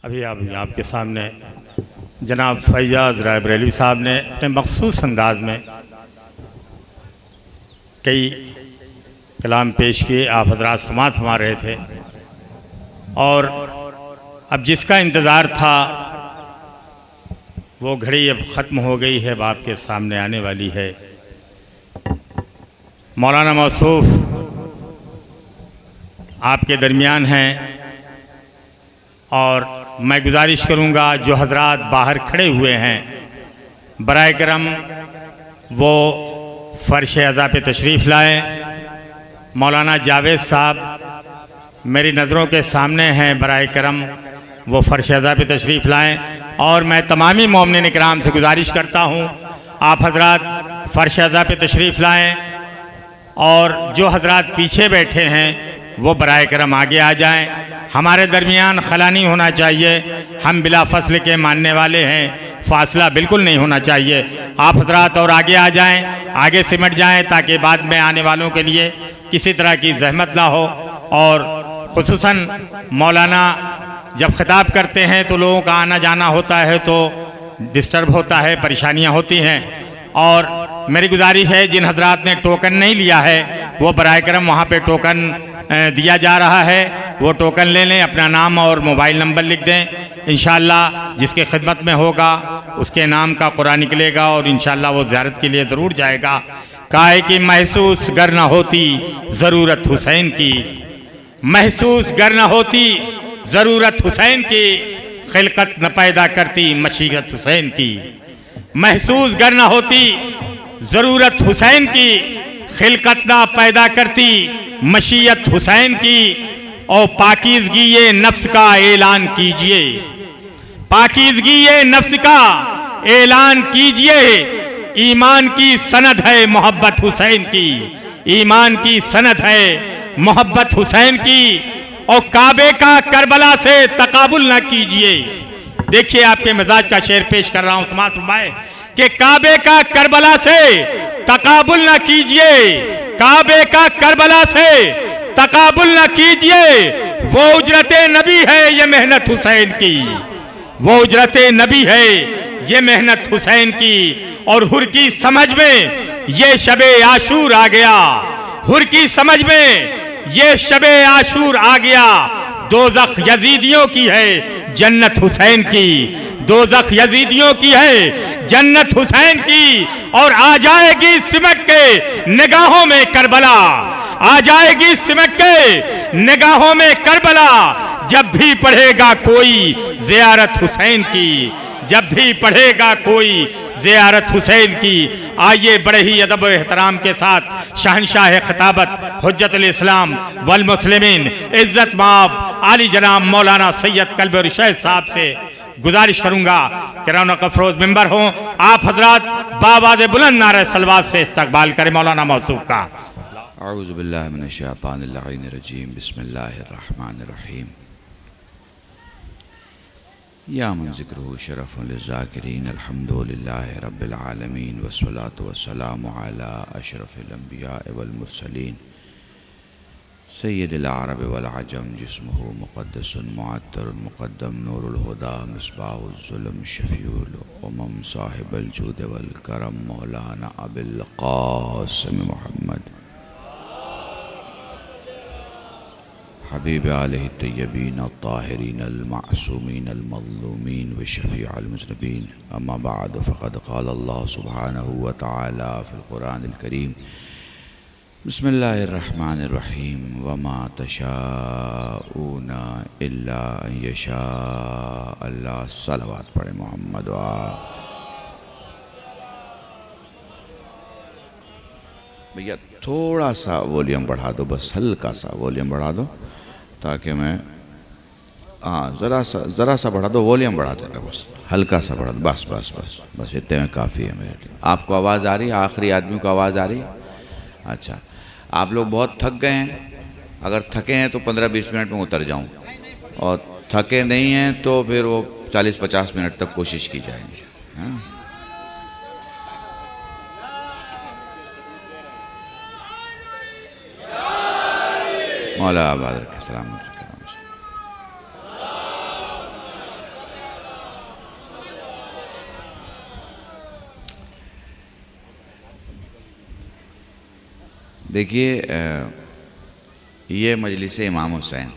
अभी आपके सामने जनाब फैयाज़ रायबरेलवी साहब ने अपने मखसूस अंदाज में कई कलाम पेश किए। आप हजरात समात फरमा रहे थे और अब जिसका इंतज़ार था वो घड़ी अब ख़त्म हो गई है, अब आपके सामने आने वाली है। मौलाना मौसूफ आपके दरमियान हैं और मैं गुजारिश करूंगा जो हजरात बाहर खड़े हुए हैं बराए करम वो फ़र्श अज़ा पे तशरीफ़ लाएँ। मौलाना जावेद साहब मेरी नज़रों के सामने हैं, बराए करम वो फ़र्श अज़ा पे तशरीफ़ लाएँ। और मैं तमामी मोमिनीन इकराम से गुजारिश करता हूँ आप हजरात फ़र्श अज़ा पे तशरीफ़ लाएँ और जो हजरात पीछे बैठे हैं वो बराए करम आगे आ जाएं। हमारे दरमियान खला नहीं होना चाहिए, हम बिला फसल के मानने वाले हैं, फासला बिल्कुल नहीं होना चाहिए। आप हजरात और आगे आ जाएं, आगे सिमट जाएं ताकि बाद में आने वालों के लिए किसी तरह की जहमत ना हो। और खुसूसन मौलाना जब ख़िताब करते हैं तो लोगों का आना जाना होता है तो डिस्टर्ब होता है, परेशानियाँ होती हैं। और मेरी गुजारिश है जिन हजरात ने टोकन नहीं लिया है वो बराए करम वहाँ पे टोकन दिया जा रहा है, वो टोकन ले लें, अपना नाम और मोबाइल नंबर लिख दें। इंशाअल्लाह जिसके खिदमत में होगा उसके नाम का कुरान निकलेगा और इंशाअल्लाह वो ज़ियारत के लिए ज़रूर जाएगा। काहे कि महसूस गर न होती ज़रूरत हुसैन की, महसूस गर न होती ज़रूरत हुसैन की, खिलकत न पैदा करती मशीयत हुसैन की। महसूस गर न होती ज़रूरत हुसैन की, खिलकत ना पैदा करती मशीयत हुसैन की। और पाकीज़गी ये नफ्स का ऐलान कीजिए, पाकीज़गी ये नफ्स का ऐलान कीजिए। ईमान की सनद है मोहब्बत हुसैन की, ईमान की सनद है मोहब्बत हुसैन की। और काबे का करबला से तकाबुल ना कीजिए। देखिए आपके मिजाज का शेर पेश कर रहा हूं, समात फरमाए कि काबे का करबला से तकाबुल ना कीजिए, काबे का करबला से तकाबुल ना कीजिए। वो उजरत नबी है ये मेहनत हुसैन की, वो उजरत नबी है ये मेहनत हुसैन की। और हुर की समझ में ये शबे आशूर आ गया, हुर की समझ में ये शबे आशूर आ गया। दोज़ख यजीदियों की है जन्नत हुसैन की, दोज़ख यजीदियों की है जन्नत हुसैन की। और आ जाएगी सिमट के निगाहों में करबला, आ जाएगी सिमट के निगाहों में करबला। जब भी पढ़ेगा कोई ज़ियारत हुसैन की, जब भी पढ़ेगा कोई ज़ियारत हुसैन की। आइए बड़े ही अदब व एहतराम के साथ शहनशाह खिताबत हुज्जतुल इस्लाम वल मुस्लिमीन इज़्ज़त माब आली जनाब मौलाना सैयद कल्ब रशीद साहब से गुजारिश करूंगा कि रौनक अफरोज मिंबर हो। आप हजरात बावाज़ बुलंद नारे सलवात से इस्तकबाल करें मौलाना मौसूफ का। अऊज़ु बिल्लाहि मिनश शैतानिर रजीम, बिस्मिल्लाहिर रहमानिर रहीम। या मन ज़िक्रुहु शरफ़ुन लिज़्ज़ाकिरीन, अल्हम्दुलिल्लाहि रब्बिल आलमीन, वस्सलातु वस्सलामु अला अशरफिल अंबिया वल मुरसलीन, सय्यिदिल अरब वल अजम, जिस्मुहु मुक़द्दसुन मुअत्तरुन मुक़द्दम, नूरुल हुदा मिस्बाहुल ज़ुल्म, शफ़ीउल उमम, साहिबुल जूद वल करम, मौलाना अबुल क़ासिम मुहम्मद हबीब आलहि तय्यबीन अत्ताहिरीन अल-मासूमीन अल-मज़लूमीन व शफ़ीउल मुज़निबीन। अम्मा बाद फ़क़द क़ाल अल्लाह सुब्हानहु व तआला फ़िल क़ुरानिल करीम, बिस्मिल्लाहिर रहमानिर रहीम, वमा तशाऊना इल्ला अन यशा अल्लाह। सलवात पढ़े मोहम्मद वा। भैया थोड़ा सा वॉल्यूम बढ़ा दो, बस हल्का सा वॉल्यूम बढ़ा दो ताकि मैं, हाँ ज़रा सा बढ़ा दो, वॉल्यूम बढ़ा देना, बस हल्का सा बढ़ा दो, बस बस बस बस इतने में काफ़ी है मेरे लिए। आपको आवाज़ आ रही है? आखिरी आदमी को आवाज़ आ रही है? अच्छा, आप लोग बहुत थक गए हैं, अगर थके हैं तो 15-20 मिनट में उतर जाऊं, और थके नहीं हैं तो फिर वो 40-50 मिनट तक कोशिश की जाएगी। हाँ? मौला आबाद रखे, सलाम। देखिए, ये मजलिस इमाम हुसैन,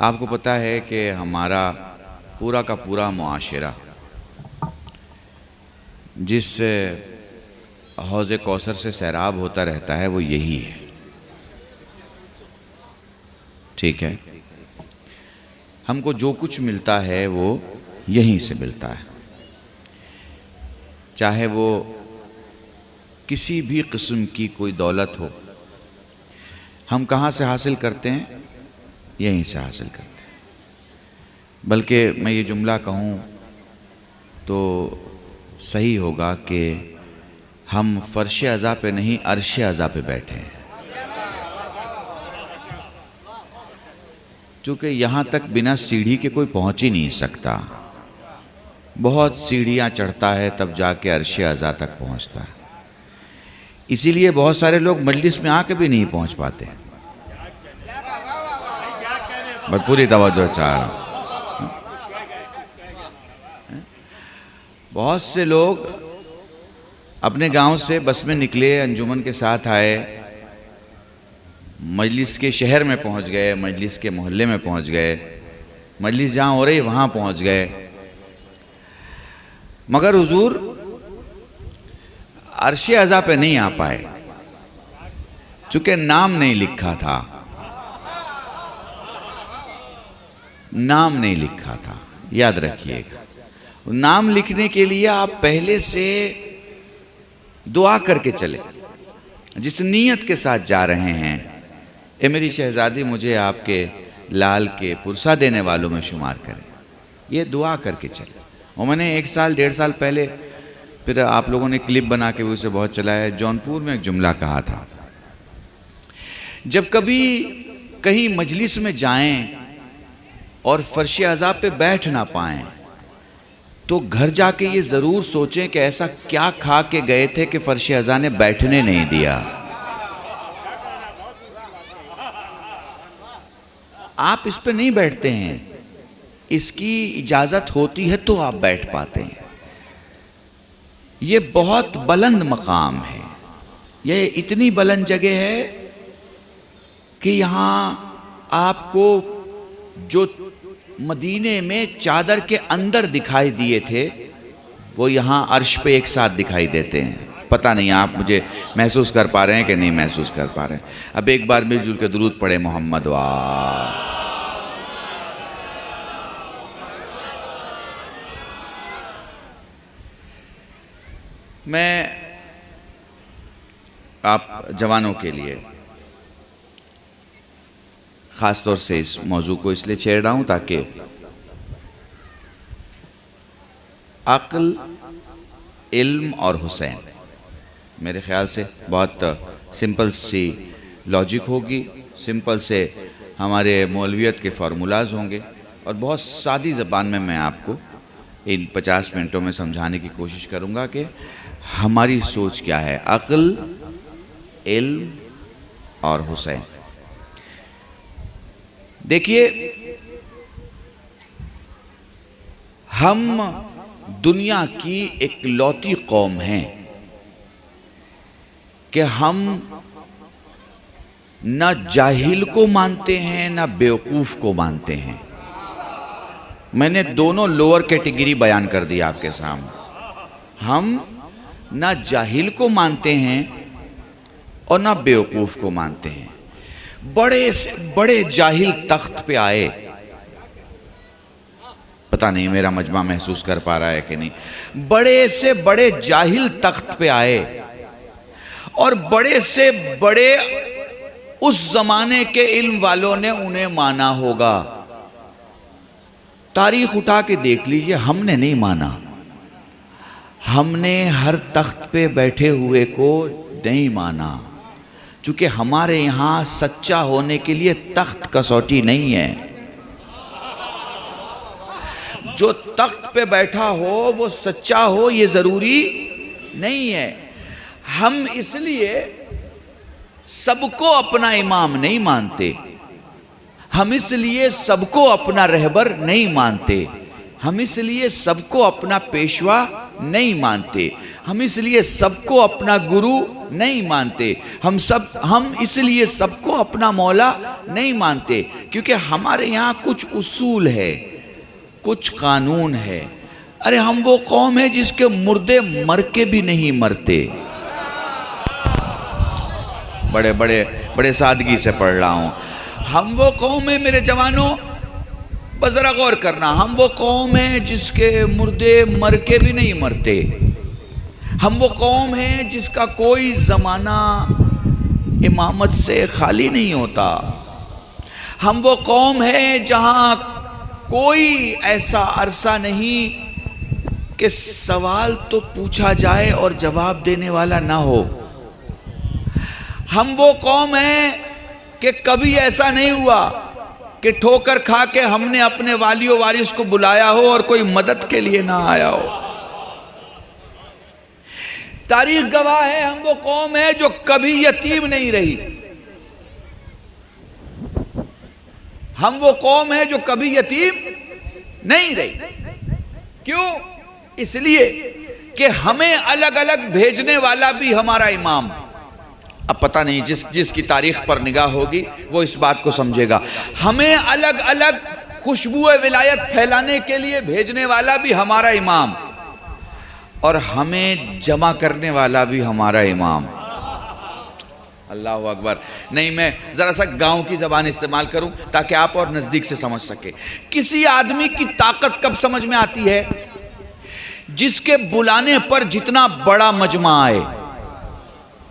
आपको पता है कि हमारा पूरा का पूरा मुआशरा जिस हौज़ कौसर से सैराब होता रहता है वो यही है, ठीक है। हमको जो कुछ मिलता है वो यहीं से मिलता है, चाहे वो किसी भी किस्म की कोई दौलत हो, हम कहाँ से हासिल करते हैं? यहीं से हासिल करते हैं। बल्कि मैं ये जुमला कहूँ तो सही होगा कि हम फर्श अज़ा पे नहीं अर्श अज़ा पे बैठे हैं, क्योंकि यहाँ तक बिना सीढ़ी के कोई पहुँच ही नहीं सकता। बहुत सीढ़ियाँ चढ़ता है तब जाके अर्श अज़ा तक पहुँचता है। इसीलिए बहुत सारे लोग मजलिस में आके भी नहीं पहुँच पाते। मैं पूरी तवज्जो चाह रहा हूँ। बहुत से लोग अपने गांव से बस में निकले, अंजुमन के साथ आए, मजलिस के शहर में पहुंच गए, मजलिस के मोहल्ले में पहुंच गए, मजलिस जहाँ हो रही वहाँ पहुंच गए, मगर हुजूर अर्श अज़ा पे नहीं आ पाए, चूँकि नाम नहीं लिखा था, नाम नहीं लिखा था। याद रखिएगा, नाम लिखने के लिए आप पहले से दुआ करके चले। जिस नीयत के साथ जा रहे हैं, ए मेरी शहजादी मुझे आपके लाल के पुरसा देने वालों में शुमार करें, ये दुआ करके चले। और मैंने 1 साल 1.5 साल पहले, फिर आप लोगों ने क्लिप बना के भी उसे बहुत चलाया, जौनपुर में एक जुमला कहा था, जब कभी कहीं मजलिस में जाएं और फर्श अज़ा पे बैठ ना पाएं तो घर जाके ये ज़रूर सोचें कि ऐसा क्या खा के गए थे कि फर्श अज़ा ने बैठने नहीं दिया। आप इस पे नहीं बैठते हैं, इसकी इजाज़त होती है तो आप बैठ पाते हैं। ये बहुत बुलंद मकाम है, ये इतनी बुलंद जगह है कि यहाँ आपको जो मदीने में चादर के अंदर दिखाई दिए थे वो यहाँ अर्श पे एक साथ दिखाई देते हैं। पता नहीं आप मुझे महसूस कर पा रहे हैं कि नहीं महसूस कर पा रहे हैं। अब एक बार मिलजुल के दुरूद पढ़े मोहम्मद वाह। मैं आप जवानों के लिए ख़ास तौर से इस मौजू को इसलिए छेड़ रहा हूँ ताकि अक्ल, इल्म और हुसैन, मेरे ख़्याल से बहुत सिंपल सी लॉजिक होगी, सिंपल से हमारे मौलवियत के फार्मूलाज होंगे और बहुत सादी ज़बान में मैं आपको इन 50 मिनटों में समझाने की कोशिश करूँगा कि हमारी सोच क्या है। अक्ल, इल्म और हुसैन। देखिए, हम दुनिया की एक लौती कौम हैं कि हम न जाहिल को मानते हैं न बेवकूफ़ को मानते हैं। मैंने दोनों लोअर कैटेगरी बयान कर दी आपके सामने। हम न जाहिल को मानते हैं और न बेवकूफ़ को मानते हैं। बड़े से बड़े जाहिल तख्त पे आए, पता नहीं मेरा मजमा महसूस कर पा रहा है कि नहीं, बड़े से बड़े जाहिल तख्त पे आए और बड़े से बड़े उस जमाने के इल्म वालों ने उन्हें माना होगा। तारीख उठा के देख लीजिए, हमने नहीं माना। हमने हर तख्त पे बैठे हुए को नहीं माना, क्योंकि हमारे यहाँ सच्चा होने के लिए तख्त कसौटी नहीं है। जो तख्त पे बैठा हो वो सच्चा हो ये ज़रूरी नहीं है। हम इसलिए सबको अपना इमाम नहीं मानते, हम इसलिए सबको अपना रहबर नहीं मानते, हम इसलिए सबको अपना पेशवा नहीं मानते। हम इसलिए सबको अपना गुरु नहीं मानते, हम इसलिए सबको अपना मौला नहीं मानते, क्योंकि हमारे यहाँ कुछ उसूल है, कुछ कानून है। अरे हम वो कौम है जिसके मुर्दे मर के भी नहीं मरते। बड़े बड़े बड़े सादगी से पढ़ रहा हूँ। हम वो कौम है मेरे जवानों, बस जरा गौर करना, हम वो कौम है जिसके मुर्दे मर के भी नहीं मरते। हम वो कौम है जिसका कोई ज़माना इमामत से खाली नहीं होता। हम वो कौम है जहाँ कोई ऐसा अरसा नहीं कि सवाल तो पूछा जाए और जवाब देने वाला ना हो। हम वो कौम है कि कभी ऐसा नहीं हुआ कि ठोकर खा के हमने अपने वालियों वारिस को बुलाया हो और कोई मदद के लिए ना आया हो। तारीख गवाह है, हम वो कौम है जो कभी यतीम नहीं रही। हम वो कौम है जो कभी यतीम नहीं रही। क्यों? इसलिए कि हमें अलग अलग भेजने वाला भी हमारा इमाम। अब पता नहीं जिसकी तारीख पर निगाह होगी वो इस बात को समझेगा। हमें अलग अलग खुशबू विलायत फैलाने के लिए भेजने वाला भी हमारा इमाम, और हमें जमा करने वाला भी हमारा इमाम। अल्लाह अकबर। नहीं, मैं जरा सा गांव की जबान इस्तेमाल करूं ताकि आप और नजदीक से समझ सके। किसी आदमी की ताकत कब समझ में आती है? जिसके बुलाने पर जितना बड़ा मजमा आए।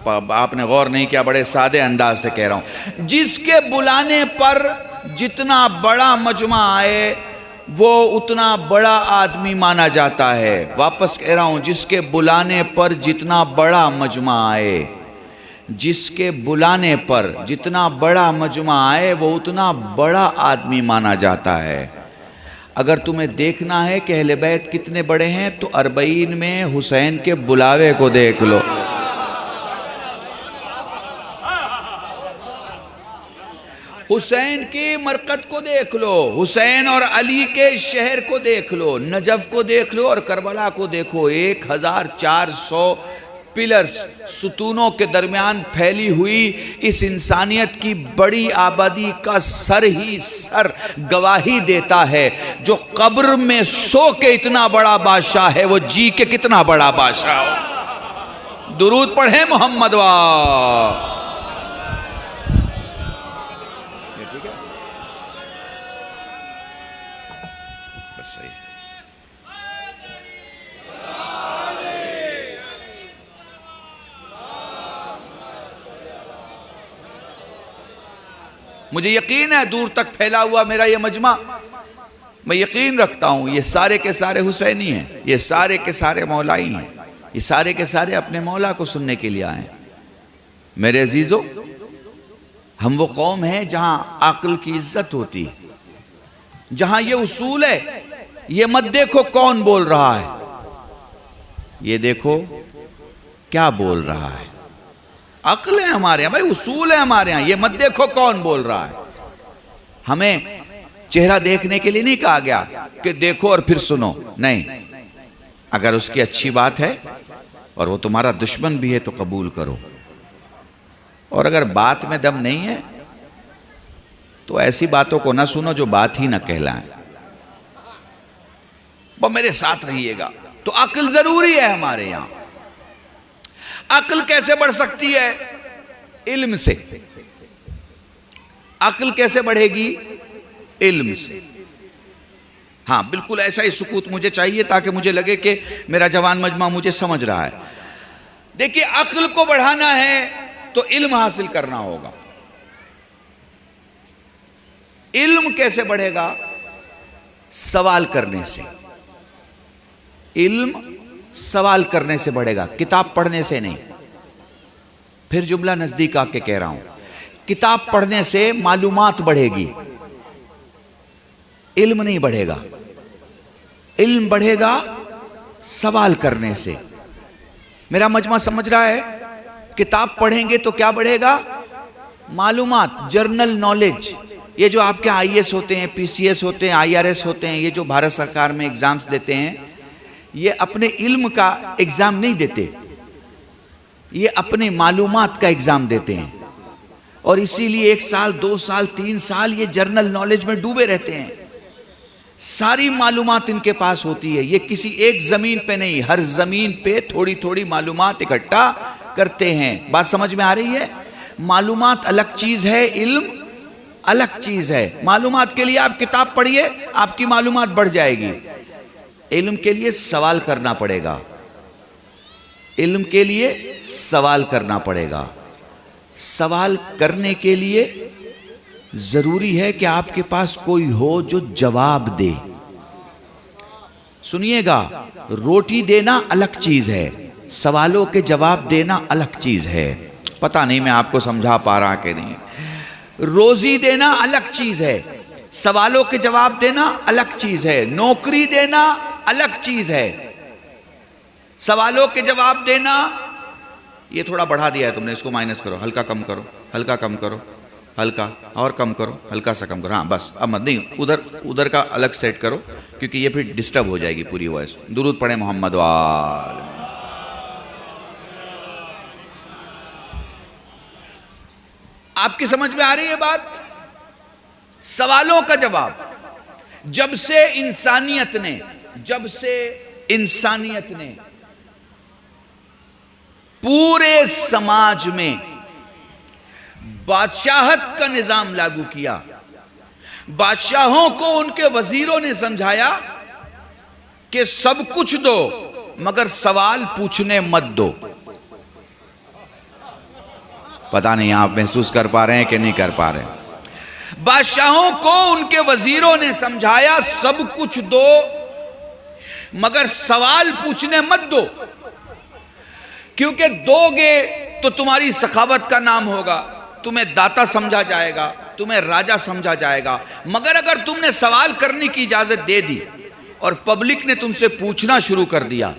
आपने गौर नहीं किया, बड़े सादे अंदाज से कह रहा हूं। जिसके बुलाने पर जितना बड़ा मजमा आए वो उतना बड़ा आदमी माना जाता है। वापस कह रहा हूं, जिसके बुलाने पर जितना बड़ा मजमा आए, जिसके बुलाने पर जितना बड़ा मजमा आए वो उतना बड़ा आदमी माना जाता है। अगर तुम्हें देखना है कि अहले बैत कितने बड़े हैं तो अरबईन में हुसैन के बुलावे को देख लो। हुसैन की मरकत को देख लो, हुसैन और अली के शहर को देख लो, नजफ को देख लो और करबला को देखो। 1400 पिलर्स, सुतूनों के दरमियान फैली हुई इस इंसानियत की बड़ी आबादी का सर ही सर गवाही देता है। जो कब्र में सो के इतना बड़ा बादशाह है वो जी के कितना बड़ा बादशाह हो। दुरूद पढ़े मोहम्मद वाह। मुझे यकीन है दूर तक फैला हुआ मेरा ये मजमा, मैं यकीन रखता हूँ ये सारे के सारे हुसैनी हैं, ये सारे के सारे मौलाई हैं, ये सारे के सारे अपने मौला को सुनने के लिए आए। मेरे अजीजों, हम वो कौम है जहाँ अक्ल की इज्जत होती है, जहाँ ये उसूल है, ये मत देखो कौन बोल रहा है, ये देखो क्या बोल रहा है। अक्ल है हमारे यहाँ भाई, उसूल है हमारे यहाँ, ये मत देखो कौन बोल रहा है। हमें चेहरा देखने के लिए नहीं कहा गया कि देखो और फिर सुनो, नहीं। अगर उसकी अच्छी बात है और वो तुम्हारा दुश्मन भी है तो कबूल करो, और अगर बात में दम नहीं है तो ऐसी बातों को ना सुनो जो बात ही ना कहलाएं। वो मेरे साथ रहिएगा। तो अक्ल जरूरी है हमारे यहां। अक्ल कैसे बढ़ सकती है? इल्म से। अक्ल कैसे बढ़ेगी? इल्म से। हाँ, बिल्कुल ऐसा ही सुकूत मुझे चाहिए ताकि मुझे लगे कि मेरा जवान मजमा मुझे समझ रहा है। देखिए, अक्ल को बढ़ाना है तो इल्म हासिल करना होगा। इल्म कैसे बढ़ेगा? सवाल करने से। इल्म सवाल करने से बढ़ेगा, किताब पढ़ने से नहीं। फिर जुमला नजदीक आके कह रहा हूं, किताब पढ़ने से मालूमात बढ़ेगी, इल्म नहीं बढ़ेगा। इल्म बढ़ेगा सवाल करने से। मेरा मजमा समझ रहा है? किताब पढ़ेंगे तो क्या बढ़ेगा? मालूमात, जर्नल नॉलेज। ये जो आपके आईएएस होते हैं, पीसीएस होते हैं, आईआरएस होते हैं, ये जो भारत सरकार में एग्जाम्स देते हैं, ये अपने इल्म का एग्जाम नहीं देते, ये अपने मालूमात का एग्जाम देते हैं। और इसीलिए 1 साल 2 साल 3 साल ये जर्नल नॉलेज में डूबे रहते हैं। सारी मालूमात इनके पास होती है। ये किसी एक जमीन पे नहीं, हर जमीन पे थोड़ी थोड़ी मालूमात इकट्ठा करते हैं। बात समझ में आ रही है? मालूमात अलग चीज है, इल्म अलग चीज है। मालूमात के लिए आप किताब पढ़िए, आपकी मालूमात बढ़ जाएगी। इल्म के लिए सवाल करना पड़ेगा, इल्म के लिए सवाल करना पड़ेगा। सवाल करने के लिए जरूरी है कि आपके पास कोई हो जो जवाब दे। सुनिएगा, रोटी देना अलग चीज है, सवालों के जवाब देना अलग चीज है। पता नहीं मैं आपको समझा पा रहा कि नहीं। रोजी देना अलग चीज है, सवालों के जवाब देना अलग चीज है। नौकरी देना अलग चीज है, सवालों के जवाब देना। ये थोड़ा बढ़ा दिया है तुमने, इसको माइनस करो, हल्का कम करो, हल्का कम करो, हल्का और कम करो, हल्का सा कम करो। हाँ बस, अब मत, नहीं उधर का अलग सेट करो, क्योंकि ये फिर डिस्टर्ब हो जाएगी पूरी वॉइस। दुरूद पढ़े मोहम्मद वाल। आपकी समझ में आ रही है बात? सवालों का जवाब। जब से इंसानियत ने पूरे समाज में बादशाहत का निजाम लागू किया, बादशाहों को उनके वजीरों ने समझाया कि सब कुछ दो मगर सवाल पूछने मत दो। पता नहीं आप महसूस कर पा रहे हैं कि नहीं कर पा रहे हैं। बादशाहों को उनके वजीरों ने समझाया सब कुछ दो मगर सवाल पूछने मत दो, क्योंकि दोगे तो तुम्हारी सखावत का नाम होगा, तुम्हें दाता समझा जाएगा, तुम्हें राजा समझा जाएगा। मगर अगर तुमने सवाल करने की इजाजत दे दी और पब्लिक ने तुमसे पूछना शुरू कर दिया,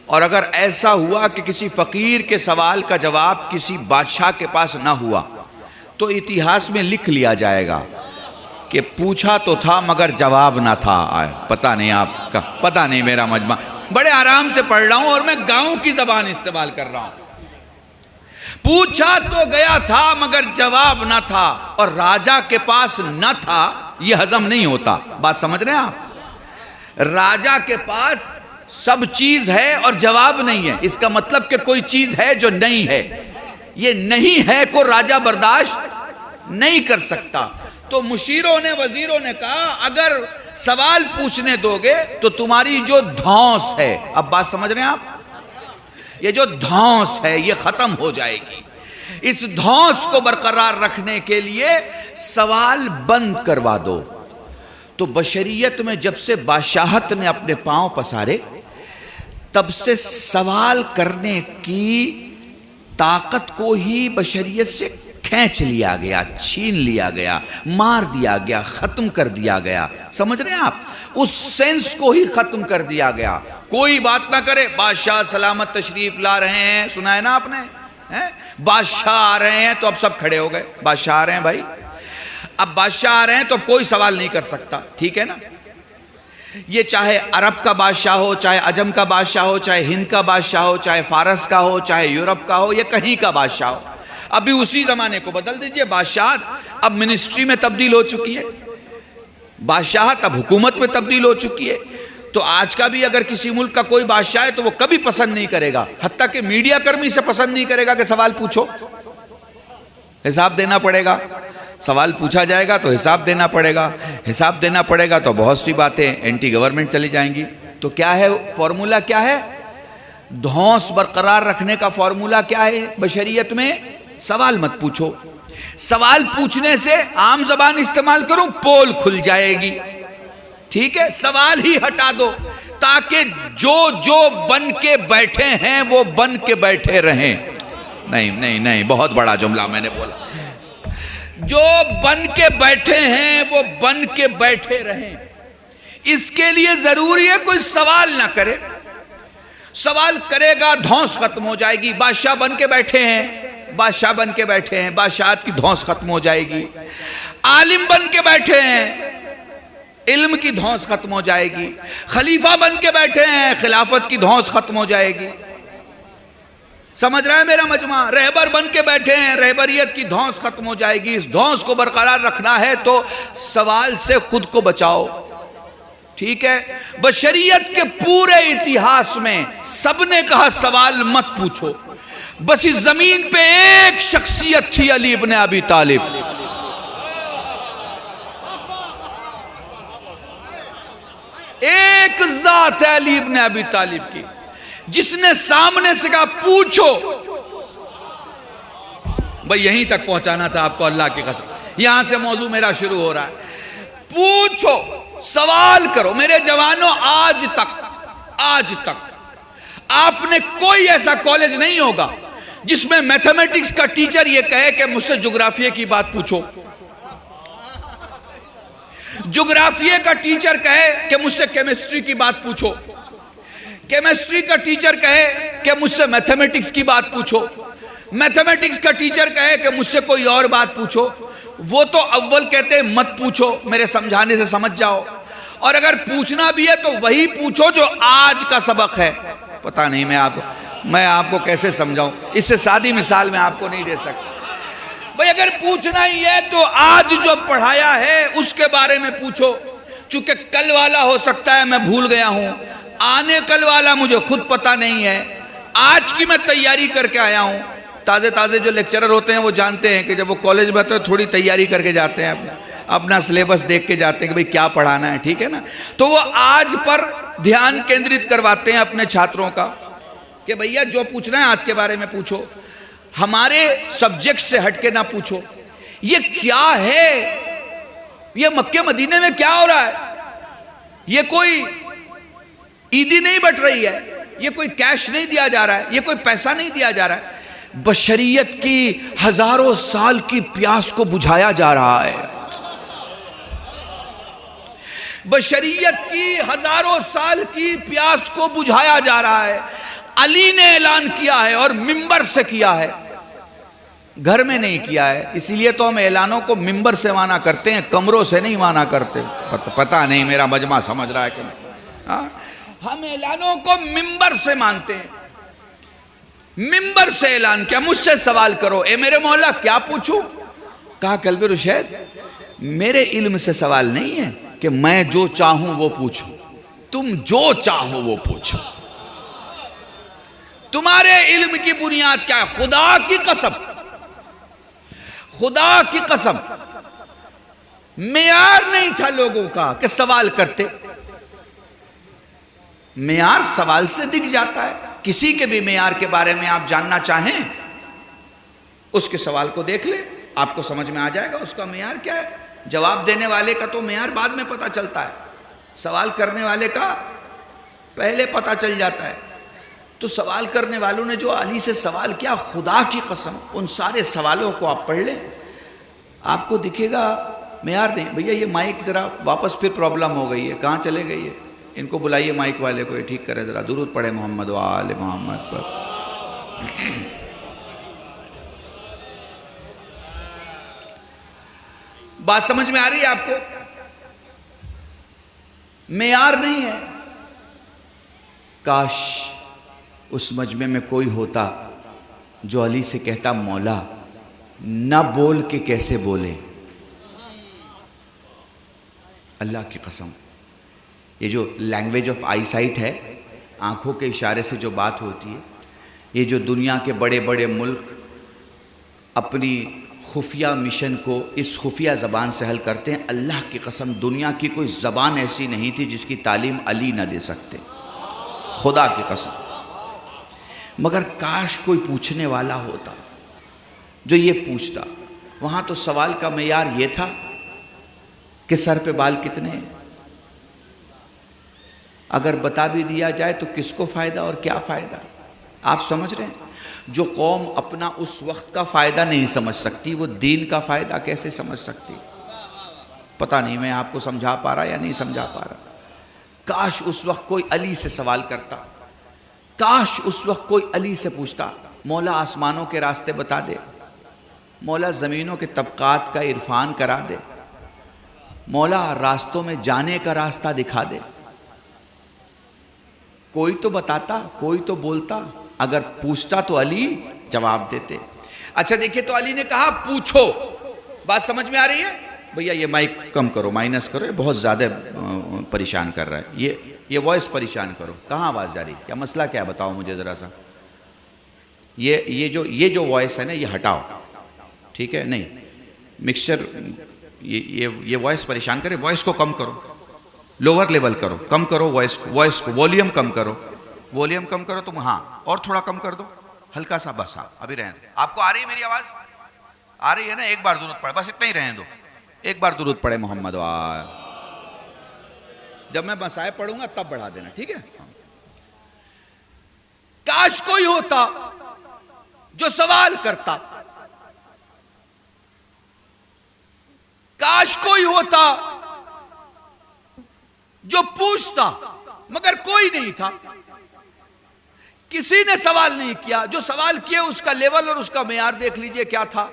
और अगर ऐसा हुआ कि किसी फकीर के सवाल का जवाब किसी बादशाह के पास ना हुआ, तो इतिहास में लिख लिया जाएगा कि पूछा तो था मगर जवाब ना था। पता नहीं आपका, पता नहीं मेरा मजमा। बड़े आराम से पढ़ रहा हूं और मैं गांव की जबान इस्तेमाल कर रहा हूं। पूछा तो गया था मगर जवाब ना था, और राजा के पास न था, यह हजम नहीं होता। बात समझ रहे हैं आप? राजा के पास सब चीज है और जवाब नहीं है, इसका मतलब कि कोई चीज है जो नहीं है। ये नहीं है को राजा बर्दाश्त नहीं कर सकता। तो मुशीरों ने, वजीरों ने कहा अगर सवाल पूछने दोगे तो तुम्हारी जो धौंस है, अब बात समझ रहे हैं आप, ये जो धौंस है ये खत्म हो जाएगी। इस धौंस को बरकरार रखने के लिए सवाल बंद करवा दो। तो बशरियत में जब से बादशाहत ने अपने पांव पसारे, तब से सवाल करने की ताकत को ही बशरियत से खींच लिया गया, छीन लिया गया, मार दिया गया, खत्म कर दिया गया। समझ रहे हैं आप? उस सेंस को ही खत्म कर दिया गया। कोई बात ना करे, बादशाह सलामत तशरीफ ला रहे हैं, सुना है ना आपने? बादशाह आ रहे हैं तो अब सब खड़े हो गए। बादशाह आ रहे हैं भाई, अब बादशाह आ रहे हैं तो कोई सवाल नहीं कर सकता, ठीक है ना? ये चाहे अरब का बादशाह हो, चाहे अजम का बादशाह हो, चाहे हिंद का बादशाह हो, चाहे फारस का हो, चाहे यूरोप का हो, या कहीं का बादशाह हो। अभी उसी जमाने को बदल दीजिए, बादशाहत अब मिनिस्ट्री में तब्दील हो चुकी है, बादशाहत अब हुकूमत में तब्दील हो चुकी है। तो आज का भी अगर किसी मुल्क का कोई बादशाह है तो वो कभी पसंद नहीं करेगा, हत्ता कि मीडिया कर्मी से पसंद नहीं करेगा कि सवाल पूछो, हिसाब देना पड़ेगा। सवाल पूछा जाएगा तो हिसाब देना पड़ेगा, हिसाब देना पड़ेगा तो बहुत सी बातें एंटी गवर्नमेंट चली जाएंगी। तो क्या है फॉर्मूला, क्या है धौंस बरकरार रखने का फॉर्मूला? क्या है बशरियत में? सवाल मत पूछो। सवाल पूछने से आम जबान इस्तेमाल करो, पोल खुल जाएगी, ठीक है? सवाल ही हटा दो ताकि जो जो बन के बैठे हैं वो बन के बैठे रहें। नहीं नहीं नहीं, बहुत बड़ा जुमला मैंने बोला। जो बन के बैठे हैं वो बन के बैठे रहें। इसके लिए जरूरी है कोई सवाल ना करे। सवाल करेगा धौंस खत्म हो जाएगी। बादशाह बन के बैठे हैं, बादशाह बन के बैठे हैं, बादशाहत की धौंस खत्म हो जाएगी। आलिम बन के बैठे हैं, इल्म की धौंस खत्म हो जाएगी। खलीफा बन के बैठे हैं, खिलाफत की धौंस खत्म हो जाएगी। समझ रहा है मेरा मजमा? रहबर बन के बैठे हैं, रहबरियत की धौंस खत्म हो जाएगी। इस धौंस को बरकरार रखना है तो सवाल से खुद को बचाओ, ठीक है? बशरियत के पूरे इतिहास में सबने कहा सवाल मत पूछो। बस इस जमीन पे एक शख्सियत थी, अली इब्न अबी तालिब। एक जात है अली इब्न अबी तालिब की, जिसने सामने से कहा पूछो। भाई यहीं तक पहुंचाना था आपको, अल्लाह की कसम। यहां से मौजू मेरा शुरू हो रहा है। पूछो, सवाल करो। मेरे जवानों, आज तक आपने कोई ऐसा कॉलेज नहीं होगा जिसमें मैथमेटिक्स का टीचर यह कहे कि मुझसे ज्योग्राफिया की बात पूछो। ज्योग्राफिया का टीचर कहे कि मुझसे केमिस्ट्री की बात पूछो। केमिस्ट्री का टीचर कहे कि मुझसे मैथमेटिक्स की बात पूछो। मैथमेटिक्स का टीचर कहे कि मुझसे कोई और बात पूछो। वो तो अव्वल कहते हैं मत पूछो, मेरे समझाने से समझ जाओ। और अगर पूछना भी है तो वही पूछो जो आज का सबक है। पता नहीं मैं आपको कैसे समझाऊं, इससे सादी मिसाल मैं आपको नहीं दे सकता। भाई अगर पूछना ही है तो आज जो पढ़ाया है उसके बारे में पूछो। चूंकि कल वाला हो सकता है मैं भूल गया हूं, आने कल वाला मुझे खुद पता नहीं है। आज की मैं तैयारी करके आया हूं। ताज़े जो लेक्चरर होते हैं वो जानते हैं कि जब वो कॉलेज में आते हैं थोड़ी तैयारी करके जाते हैं, अपना सिलेबस देख के जाते हैं कि भाई क्या पढ़ाना है, ठीक है ना? तो वो आज पर ध्यान केंद्रित करवाते हैं अपने छात्रों का कि भैया जो पूछना है आज के बारे में पूछो, हमारे सब्जेक्ट से हटके ना पूछो। ये क्या है? ये मक्के मदीने में क्या हो रहा है? ये कोई ईदी नहीं बट रही है, ये कोई कैश नहीं दिया जा रहा है, ये कोई पैसा नहीं दिया जा रहा है। बशरियत की हजारों साल की प्यास को बुझाया जा रहा है। बशरियत की हजारों साल की प्यास को बुझाया जा रहा है। अली ने ऐलान किया है और मिंबर से किया है, घर में नहीं किया है। इसीलिए तो हम ऐलानों को मिंबर से माना करते हैं, कमरों से नहीं माना करते। पता नहीं मेरा मजमा समझ रहा है कि नहीं? हम ऐलानों को मिंबर से मानते हैं। मिंबर से ऐलान किया, मुझसे सवाल करो। ए मेरे मौला क्या पूछूं? कहा कल्बे रुशैद, मेरे इल्म से सवाल नहीं है कि मैं जो चाहूं वो पूछूं, तुम जो चाहो वो पूछो। तुम्हारे इल्म की बुनियाद क्या है? खुदा की कसम, खुदा की कसम, मेयार नहीं था लोगों का कि सवाल करते। मेयार सवाल से दिख जाता है। किसी के भी मेयार के बारे में आप जानना चाहें, उसके सवाल को देख ले, आपको समझ में आ जाएगा उसका मेयार क्या है। जवाब देने वाले का तो मेयार बाद में पता चलता है, सवाल करने वाले का पहले पता चल जाता है। तो सवाल करने वालों ने जो अली से सवाल किया, खुदा की कसम उन सारे सवालों को आप पढ़ लें, आपको दिखेगा मेयार नहीं। भैया ये माइक ज़रा वापस फिर प्रॉब्लम हो गई है, कहाँ चले गई है? इनको बुलाइए माइक वाले को, ये ठीक करे ज़रा। दुरूद पढ़े मोहम्मद व आले मोहम्मद पर। बात समझ में आ रही है आपको? मेयार नहीं है। काश उस मजमे में कोई होता जो अली से कहता, मौला न बोल के कैसे बोले। अल्लाह की कसम, ये जो लैंग्वेज ऑफ आईसाइट है, आंखों के इशारे से जो बात होती है, ये जो दुनिया के बड़े बड़े मुल्क अपनी खुफिया मिशन को इस खुफिया ज़बान से हल करते हैं, अल्लाह की कसम दुनिया की कोई ज़बान ऐसी नहीं थी जिसकी तालीम अली न दे सकते, खुदा की कसम। मगर काश कोई पूछने वाला होता जो ये पूछता। वहाँ तो सवाल का मेयार ये था कि सर पे बाल कितने हैं। अगर बता भी दिया जाए तो किसको फ़ायदा और क्या फ़ायदा? आप समझ रहे हैं? जो कौम अपना उस वक्त का फ़ायदा नहीं समझ सकती, वो दीन का फ़ायदा कैसे समझ सकती? पता नहीं मैं आपको समझा पा रहा या नहीं समझा पा रहा। काश उस वक्त कोई अली से सवाल करता, काश उस वक्त कोई अली से पूछता, मौला आसमानों के रास्ते बता दे, मौला ज़मीनों के तबकात का इरफान करा दे, मौला रास्तों में जाने का रास्ता दिखा दे। कोई तो बताता, कोई तो बोलता, अगर पूछता तो अली जवाब देते। अच्छा देखिए, तो अली ने कहा पूछो। बात समझ में आ रही है? भैया ये माइक कम करो, माइनस करो, ये बहुत ज़्यादा परेशान कर रहा है, ये वॉइस परेशान करो। कहाँ आवाज़ जा रही, क्या मसला क्या है बताओ मुझे ज़रा सा। ये जो वॉइस है ना, ये हटाओ, ठीक है? नहीं, मिक्सचर ये वॉइस परेशान करे, वॉइस को कम करो, लोअर लेवल करो, कम करो वॉइस को, वॉल्यूम कम करो, वॉल्यूम कम करो तुम। हाँ, और थोड़ा कम कर दो, हल्का सा, बस। हाँ अभी रहने दो। आपको आ रही है मेरी आवाज़? आ रही है ना? एक बार दुरूद पढ़े, बस इतना ही रहने दो। एक बार दुरूद पढ़े मोहम्मद वाह। जब मैं मसाए पढ़ूंगा तब बढ़ा देना, ठीक है? काश कोई होता जो सवाल करता, काश कोई होता जो पूछता, मगर कोई नहीं था। किसी ने सवाल नहीं किया। जो सवाल किए उसका लेवल और उसका मेयार देख लीजिए क्या था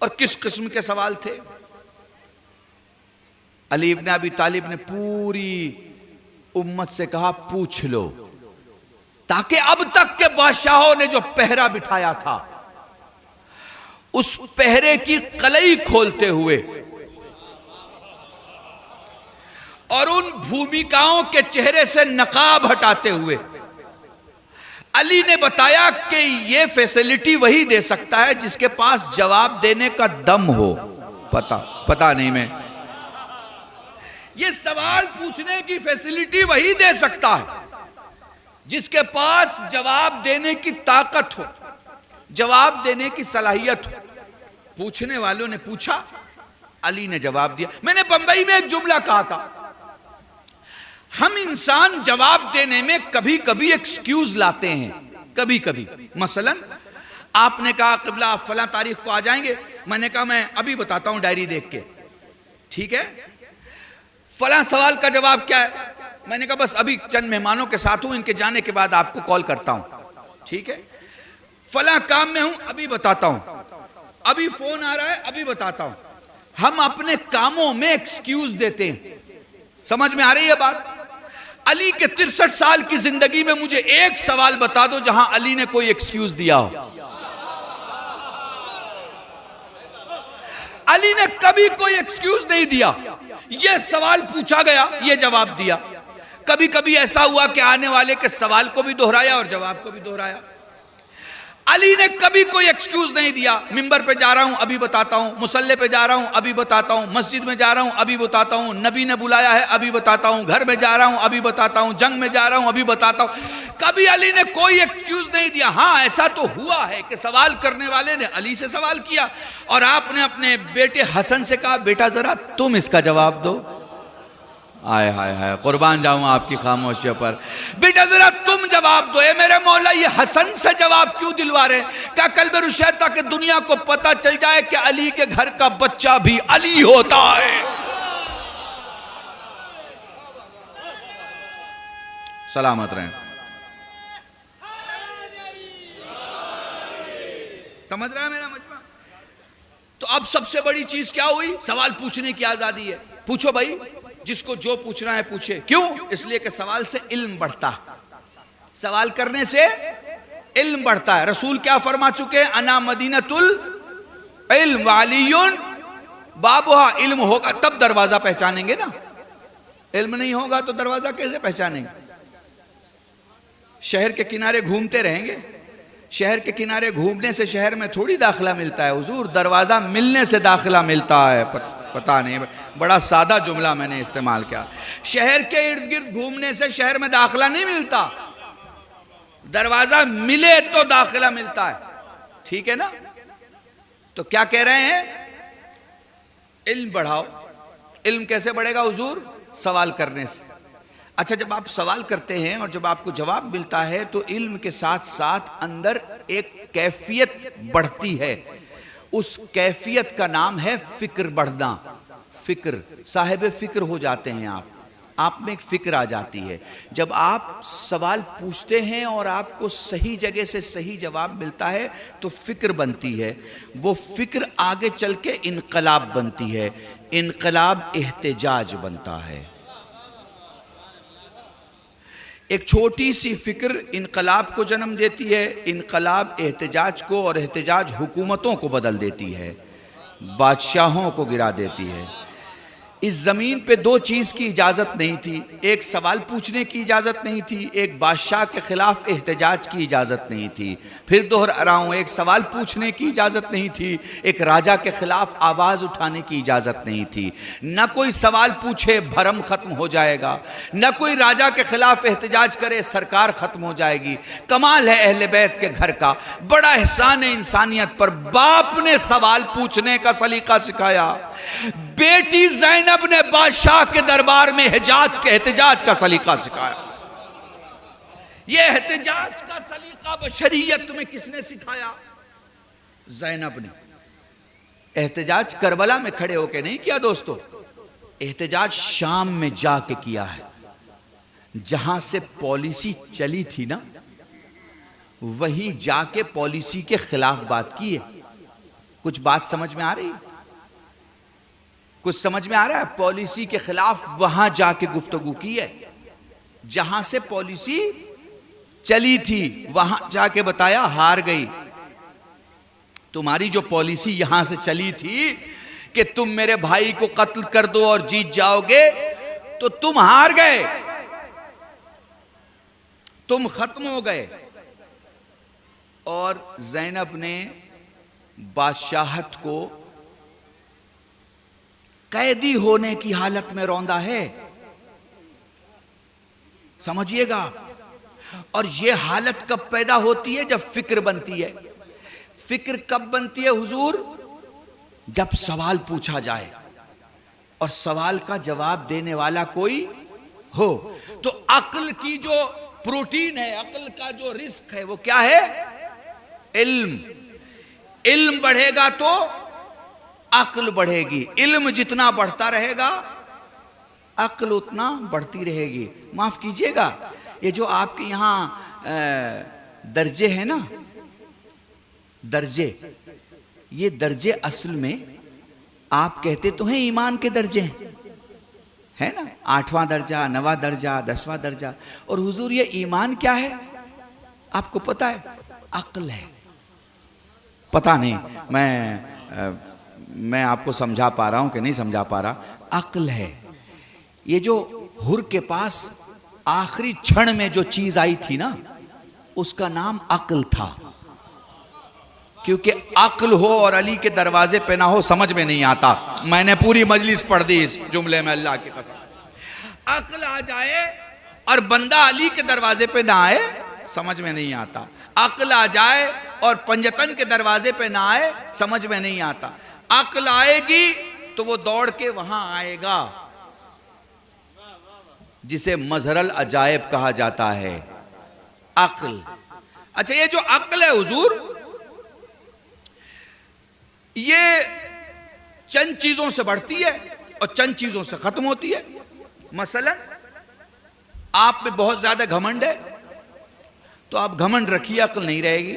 और किस किस्म के सवाल थे। अली इब्न अबी तालिब ने पूरी उम्मत से कहा पूछ लो, ताकि अब तक के बादशाहों ने जो पहरा बिठाया था उस पहरे की कलई खोलते हुए और उन भूमिकाओं के चेहरे से नकाब हटाते हुए अली ने बताया कि यह फैसिलिटी वही दे सकता है जिसके पास जवाब देने का दम हो। पता नहीं, मैं ये सवाल पूछने की फैसिलिटी वही दे सकता है जिसके पास जवाब देने की ताकत हो, जवाब देने की सलाहियत हो। पूछने वालों ने पूछा, अली ने जवाब दिया। मैंने बंबई में एक जुमला कहा था, हम इंसान जवाब देने में कभी कभी एक्सक्यूज लाते हैं, कभी कभी। मसलन आपने कहा किबला आप फलां तारीख को आ जाएंगे, मैंने कहा मैं अभी बताता हूं डायरी देख के, ठीक है? फलां सवाल का जवाब क्या है? मैंने कहा बस अभी चंद मेहमानों के साथ हूं, इनके जाने के बाद आपको कॉल करता हूं, ठीक है? फलां काम में हूं, अभी बताता हूं, अभी फोन आ रहा है, अभी बताता हूं। हम अपने कामों में एक्सक्यूज देते हैं। समझ में आ रही है बात? अली के 63 साल की जिंदगी में मुझे एक सवाल बता दो जहां अली ने कोई एक्सक्यूज दिया हो। अली ने कभी कोई एक्सक्यूज नहीं दिया। यह सवाल पूछा गया, यह जवाब दिया। कभी कभी ऐसा हुआ कि आने वाले के सवाल को भी दोहराया और जवाब को भी दोहराया। अली ने कभी कोई एक्सक्यूज नहीं दिया। मिंबर पे जा रहा हूं, अभी बताता हूं, मुसल्ले पे जा रहा हूं, अभी बताता हूं, मस्जिद में जा रहा हूं, अभी बताता हूं, नबी ने बुलाया है, अभी बताता हूं, घर में जा रहा हूं, अभी बताता हूं, जंग में जा रहा हूं, अभी बताता हूं। कभी अली ने कोई एक्सक्यूज नहीं दिया। हां, ऐसा तो हुआ है कि सवाल करने वाले ने अली से सवाल किया और आपने अपने बेटे हसन से कहा बेटा जरा तुम इसका जवाब दो। आय हाय हाय, कुर्बान जाऊं आपकी खामोशी पर। बेटा जरा तुम जवाब दो। मेरे मौला ये हसन से जवाब क्यों दिलवा रहे? क्या कल्ब रुशैद ताकि दुनिया को पता चल जाए कि अली के घर का बच्चा भी अली होता है। सलामत रहें। समझ रहा है मेरा मजमा? तो अब सबसे बड़ी चीज क्या हुई? सवाल पूछने की आजादी है। पूछो भाई, जिसको जो पूछना है पूछे। क्यों? इसलिए कि सवाल से इल्म बढ़ता है, सवाल करने से इल्म बढ़ता है। रसूल क्या फरमा चुके हैं? अना मदीनतुल इल्म वालियुन बाबुहा। इल्म होगा तब दरवाजा पहचानेंगे ना, इल्म नहीं होगा तो दरवाजा कैसे पहचानेंगे? शहर के किनारे घूमते रहेंगे, शहर के किनारे घूमने से शहर में थोड़ी दाखिला मिलता है हुजूर, दरवाजा मिलने से दाखिला मिलता है। पता नहीं, बड़ा सादा जुमला मैंने इस्तेमाल किया। शहर के इर्द गिर्द घूमने से शहर में दाखिला नहीं मिलता, दरवाजा मिले तो दाखिला मिलता है, ठीक है ना? तो क्या कह रहे हैं? इल्म बढ़ाओ। इल्म कैसे बढ़ेगा हुजूर? सवाल करने से। अच्छा, जब आप सवाल करते हैं और जब आपको जवाब मिलता है तो इल्म के साथ साथ अंदर एक कैफियत बढ़ती है। उस कैफियत का नाम है फिक्र बढ़ना। फिक्र, साहिब फिक्र हो जाते हैं आप में एक फिक्र आ जाती है। जब आप सवाल पूछते हैं और आपको सही जगह से सही जवाब मिलता है तो फिक्र बनती है। वो फिक्र आगे चल के इनकलाब बनती है। इनकलाब एहतिजाज बनता है। एक छोटी सी फिक्र इनकलाब को जन्म देती है, इनकलाब एहतिजाज को, और एहतिजाज हुकूमतों को बदल देती है, बादशाहों को गिरा देती है। इस ज़मीन पे दो चीज़ की इजाज़त नहीं थी, एक सवाल पूछने की इजाज़त नहीं थी, एक बादशाह के ख़िलाफ़ एहतजाज की इजाज़त नहीं थी। फिर दोहरा रहा हूँ, एक सवाल पूछने की इजाज़त नहीं थी, एक राजा के ख़िलाफ़ आवाज़ उठाने की इजाज़त नहीं थी। न कोई सवाल पूछे भरम ख़त्म हो जाएगा, न कोई राजा के ख़िलाफ़ एहतजाज करे सरकार ख़त्म हो जाएगी। कमाल है अहले बैत के घर का, बड़ा एहसान है इंसानियत पर। बाप ने सवाल पूछने का सलीका सिखाया, बेटी ज़ैनब ने बादशाह के दरबार में एहतजाज का सलीका सिखाया। यह एहतजाज का सलीका बशरियत में किसने सिखाया? ज़ैनब ने। एहतजाज करबला में खड़े होकर नहीं किया दोस्तों, एहतजाज शाम में जाके किया है, जहां से पॉलिसी चली थी ना, वहीं जाके पॉलिसी के खिलाफ बात की है। कुछ बात समझ में आ रही? कुछ समझ में आ रहा है? पॉलिसी के खिलाफ वहां जाके गुफ्तगू की है, जहां से पॉलिसी चली थी वहां जाके बताया हार गई। तुम्हारी जो पॉलिसी यहां से चली थी कि तुम मेरे भाई को कत्ल कर दो और जीत जाओगे, तो तुम हार गए, तुम खत्म हो गए। और ज़ैनब ने बादशाहत को कैदी होने की हालत में रौंदा है, समझिएगा। और यह हालत कब पैदा होती है? जब फिक्र बनती है। फिक्र कब बनती है हुजूर? जब सवाल पूछा जाए और सवाल का जवाब देने वाला कोई हो। तो अक्ल की जो प्रोटीन है, अक्ल का जो रिस्क है, वो क्या है? इल्म। इल्म बढ़ेगा तो अक्ल बढ़ेगी, इल्म जितना बढ़ता रहेगा अक्ल उतना बढ़ती रहेगी। माफ कीजिएगा, ये जो आपके यहाँ दर्जे हैं ना, दर्जे, ये दर्जे असल में आप कहते तो हैं ईमान के दर्जे हैं, है ना? 8वां दर्जा, 9वां दर्जा, 10वां दर्जा। और हुजूर ये ईमान क्या है आपको पता है? अक्ल है। पता नहीं मैं आपको समझा पा रहा हूं कि नहीं समझा पा रहा। अक्ल है। ये जो हुर के पास आखिरी क्षण में जो चीज आई थी ना, उसका नाम अक्ल था। क्योंकि अक्ल हो और अली के दरवाजे पे ना हो, समझ में नहीं आता। मैंने पूरी मजलिस पढ़ दी इस जुमले में, अल्लाह की कसम। अक्ल आ जाए और बंदा अली के दरवाजे पे ना आए, समझ में नहीं आता। अक्ल आ जाए और पंजतन के दरवाजे पे ना आए, समझ में नहीं आता। अक्ल आएगी तो वो दौड़ के वहां आएगा, जिसे मजहरल अजायब कहा जाता है, अक्ल। अच्छा, ये जो अक्ल है हुजूर, ये चंद चीजों से बढ़ती है और चंद चीजों से खत्म होती है। मसलन आप में बहुत ज्यादा घमंड है तो आप घमंड रखिए, अक्ल नहीं रहेगी।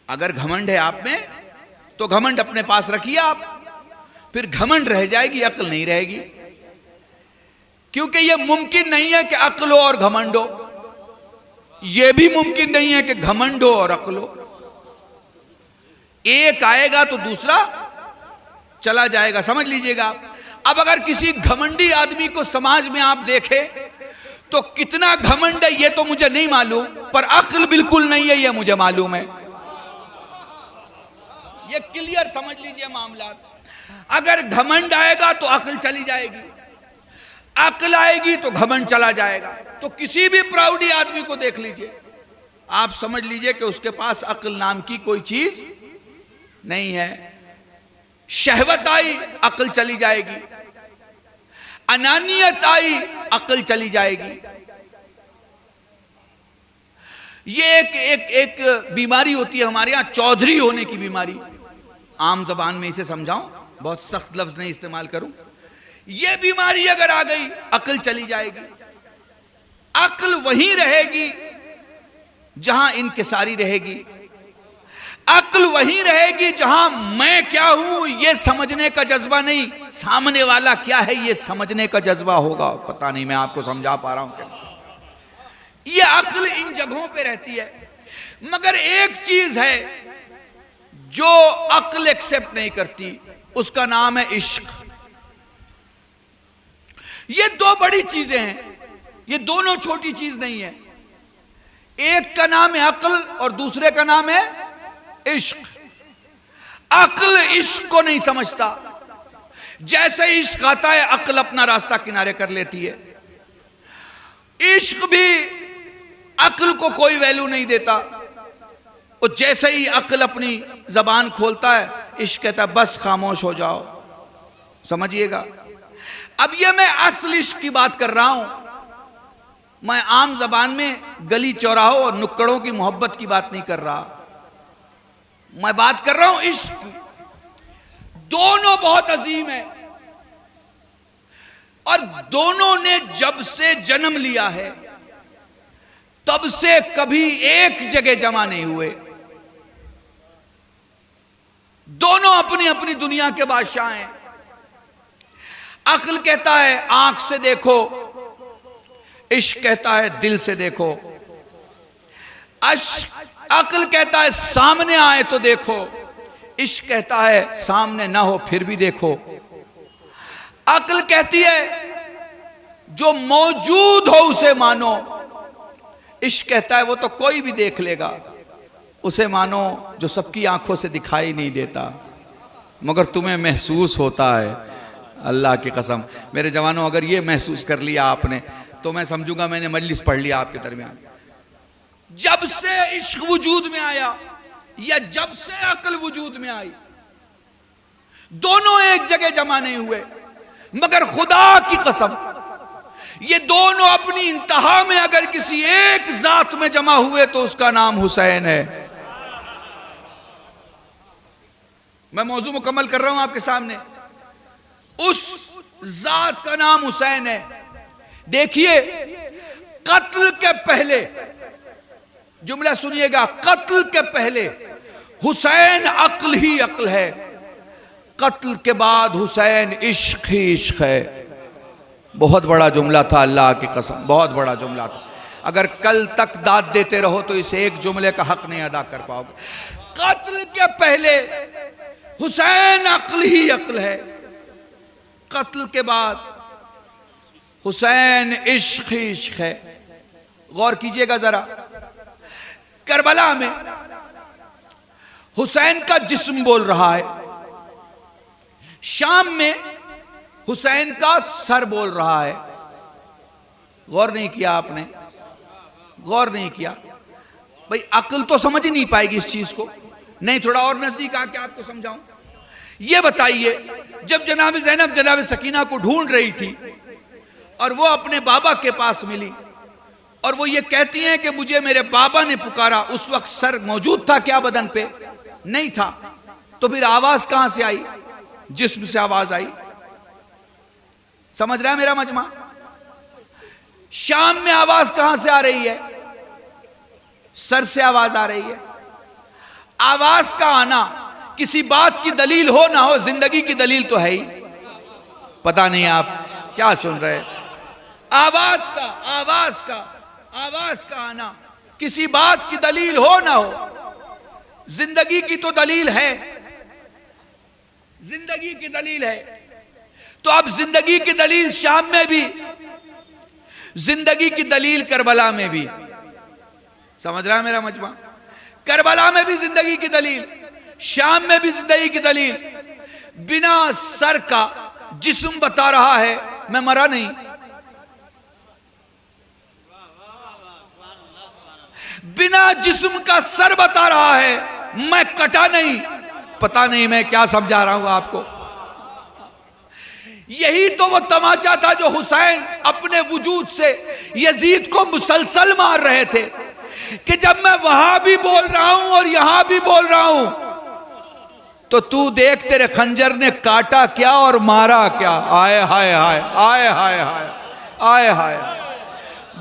अगर घमंड है आप में तो घमंड अपने पास रखिए आप, फिर घमंड रह जाएगी, अक्ल नहीं रहेगी। क्योंकि यह मुमकिन नहीं है कि अक्ल हो और घमंड हो, यह भी मुमकिन नहीं है कि घमंड हो और अक्ल हो। एक आएगा तो दूसरा चला जाएगा, समझ लीजिएगा। अब अगर किसी घमंडी आदमी को समाज में आप देखें तो कितना घमंड है ये तो मुझे नहीं मालूम, पर अक्ल बिल्कुल नहीं है ये मुझे मालूम है। ये क्लियर समझ लीजिए मामला। अगर घमंड आएगा तो अक्ल चली जाएगी, अक्ल आएगी तो घमंड चला जाएगा। तो किसी भी प्राउडी आदमी को देख लीजिए, आप समझ लीजिए कि उसके पास अक्ल नाम की कोई चीज नहीं है। शहवत आई, अक्ल चली जाएगी। अनानियत आई, अक्ल चली जाएगी। ये एक बीमारी होती है हमारे यहां, चौधरी होने की बीमारी। आम जबान में इसे समझाऊं, बहुत सख्त लफ्ज नहीं इस्तेमाल करूं। ये बीमारी अगर आ गई, अक्ल चली जाएगी। अक्ल वहीं रहेगी जहां इनकिसारी रहेगी। अक्ल वहीं रहेगी जहां मैं क्या हूं ये समझने का जज्बा नहीं, सामने वाला क्या है ये समझने का जज्बा होगा। पता नहीं मैं आपको समझा पा रहा हूं क्या? ये अक्ल इन जगहों पे रहती है। मगर एक चीज है जो अक्ल एक्सेप्ट नहीं करती, उसका नाम है इश्क। ये दो बड़ी चीजें हैं, ये दोनों छोटी चीज नहीं है। एक का नाम है अक्ल और दूसरे का नाम है इश्क। अक्ल इश्क को नहीं समझता, जैसे इश्क आता है अक्ल अपना रास्ता किनारे कर लेती है। इश्क भी अक्ल को कोई वैल्यू नहीं देता, और जैसे ही अक्ल अपनी जबान खोलता है इश्क कहता है बस खामोश हो जाओ। समझिएगा, अब ये मैं असल इश्क की बात कर रहा हूं, मैं आम जबान में गली चौराहों और नुक्कड़ों की मोहब्बत की बात नहीं कर रहा। मैं बात कर रहा हूं इश्क की। दोनों बहुत अजीम है और दोनों ने जब से जन्म लिया है तब से कभी एक जगह जमा नहीं हुए। दोनों अपनी अपनी दुनिया के बादशाह हैं। अक्ल कहता है आंख से देखो, इश्क कहता है दिल से देखो। अक्ल कहता है सामने आए तो देखो, इश्क कहता है सामने ना हो फिर भी देखो। अक्ल कहती है जो मौजूद हो उसे मानो, इश्क कहता है वो तो कोई भी देख लेगा, उसे मानो जो सबकी आंखों से दिखाई नहीं देता मगर तुम्हें महसूस होता है। अल्लाह की कसम मेरे जवानों, अगर ये महसूस कर लिया आपने तो मैं समझूंगा मैंने मजलिस पढ़ लिया आपके दरमियान। जब से इश्क वजूद में आया या जब से अक्ल वजूद में आई, दोनों एक जगह जमा नहीं हुए, मगर खुदा की कसम ये दोनों अपनी इंतहा में अगर किसी एक जात में जमा हुए तो उसका नाम हुसैन है। मैं मौजू मुकम्मल कर रहा हूं आपके सामने। उस जात का नाम हुसैन है। देखिए, कत्ल के पहले, जुमला सुनिएगा, कत्ल के पहले हुसैन अक्ल ही अक्ल है, कत्ल के बाद हुसैन इश्क ही इश्क है। बहुत बड़ा जुमला था, अल्लाह की कसम बहुत बड़ा जुमला था। अगर कल तक दाद देते रहो तो इस एक जुमले का हक नहीं अदा कर पाओगे। कत्ल के पहले हुसैन अक्ल ही अक्ल है, कत्ल के बाद हुसैन इश्क ही इश्क है। गौर कीजिएगा जरा, करबला में हुसैन का जिस्म बोल रहा है, शाम में हुसैन का सर बोल रहा है। गौर नहीं किया आपने? गौर नहीं किया भाई, अक्ल तो समझ ही नहीं पाएगी इस चीज को। नहीं, थोड़ा और नजदीक आके आपको समझाऊं। ये बताइए, जब जनाब ज़ैनब जनाब सकीना को ढूंढ रही थी और वो अपने बाबा के पास मिली और वो ये कहती हैं कि मुझे मेरे बाबा ने पुकारा, उस वक्त सर मौजूद था क्या बदन पे? नहीं था। तो फिर आवाज कहां से आई? जिस्म से आवाज आई। समझ रहा है मेरा मजमा? शाम में आवाज कहां से आ रही है? सर से आवाज आ रही है। आवाज का आना किसी बात की दलील हो ना हो, जिंदगी की दलील तो है ही। पता नहीं आप क्या सुन रहे। आवाज का आना किसी बात की दलील हो ना हो, जिंदगी की तो दलील है, जिंदगी की दलील है। तो अब जिंदगी की दलील शाम में भी, जिंदगी की दलील करबला में भी। समझ रहा है मेरा मजमा? करबला में भी जिंदगी की दलील, शाम में भी जिंदगी की दलील। बिना सर का जिस्म बता रहा है मैं मरा नहीं, बिना जिस्म का सर बता रहा है मैं कटा नहीं। पता नहीं मैं क्या समझा रहा हूं आपको। यही तो वो तमाचा था जो हुसैन अपने वजूद से यजीद को मुसलसल मार रहे थे कि जब मैं वहां भी बोल रहा हूं और यहां भी बोल रहा हूं तो तू देख तेरे खंजर ने काटा क्या और मारा क्या। आए हाय हाय, आए हाय हाय, आए हाय।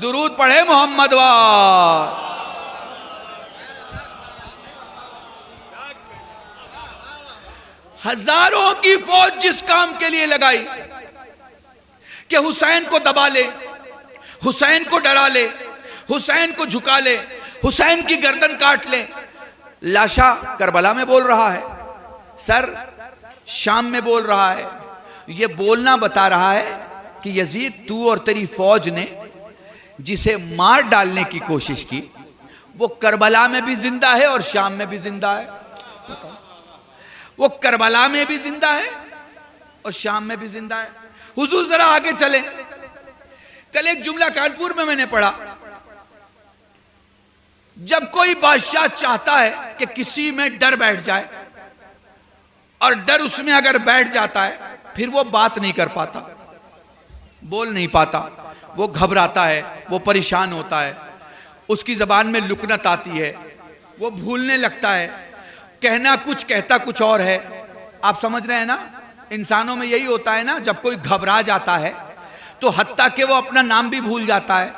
दुरूद पढ़े मोहम्मद वार। हजारों की फौज जिस काम के लिए लगाई कि हुसैन को दबा ले, हुसैन को डरा ले, हुसैन को झुका ले, हुसैन की गर्दन काट ले। लाशा करबला में बोल रहा है, सर शाम में बोल रहा है। ये बोलना बता रहा है कि यजीद तू और तेरी फौज ने जिसे मार डालने की कोशिश की वो करबला में भी जिंदा है और शाम में भी जिंदा है। वो करबला में भी जिंदा है और शाम में भी जिंदा है। हुजूर जरा आगे चले। कल एक जुमला कानपुर में मैंने पढ़ा, जब कोई बादशाह चाहता है कि किसी में डर बैठ जाए और डर उसमें अगर बैठ जाता है फिर वो बात नहीं कर पाता, बोल नहीं पाता, वो घबराता है, वो परेशान होता है, उसकी जबान में लुकनत आती है, वो भूलने लगता है, कहना कुछ कहता कुछ और है। आप समझ रहे हैं ना, इंसानों में यही होता है ना, जब कोई घबरा जाता है तो हत्ता के वो अपना नाम भी भूल जाता है,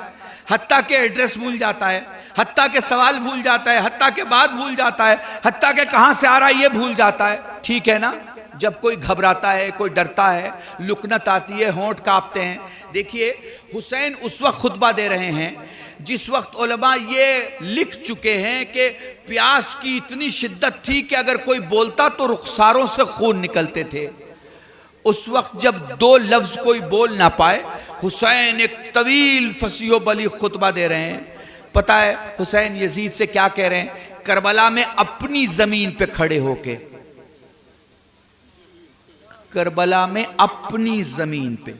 हत्ता के एड्रेस भूल जाता है, हत्ता के सवाल भूल जाता है, हत्ता के बाद भूल जाता है, हत्ता के कहां से आ रहा है ये भूल जाता है। ठीक है ना, जब कोई घबराता है, कोई डरता है, लुकनत आती है, होंठ कांपते हैं। देखिए हुसैन उस वक्त खुतबा दे रहे हैं जिस वक्त उलमा ये लिख चुके हैं कि प्यास की इतनी शिद्दत थी कि अगर कोई बोलता तो रुखसारों से खून निकलते थे। उस वक्त जब दो लफ्ज कोई बोल ना पाए, हुसैन एक तवील फसीह बली खुतबा दे रहे हैं। पता है हुसैन यजीद से क्या कह रहे हैं? करबला में अपनी जमीन पे खड़े होके, करबला में अपनी जमीन पे,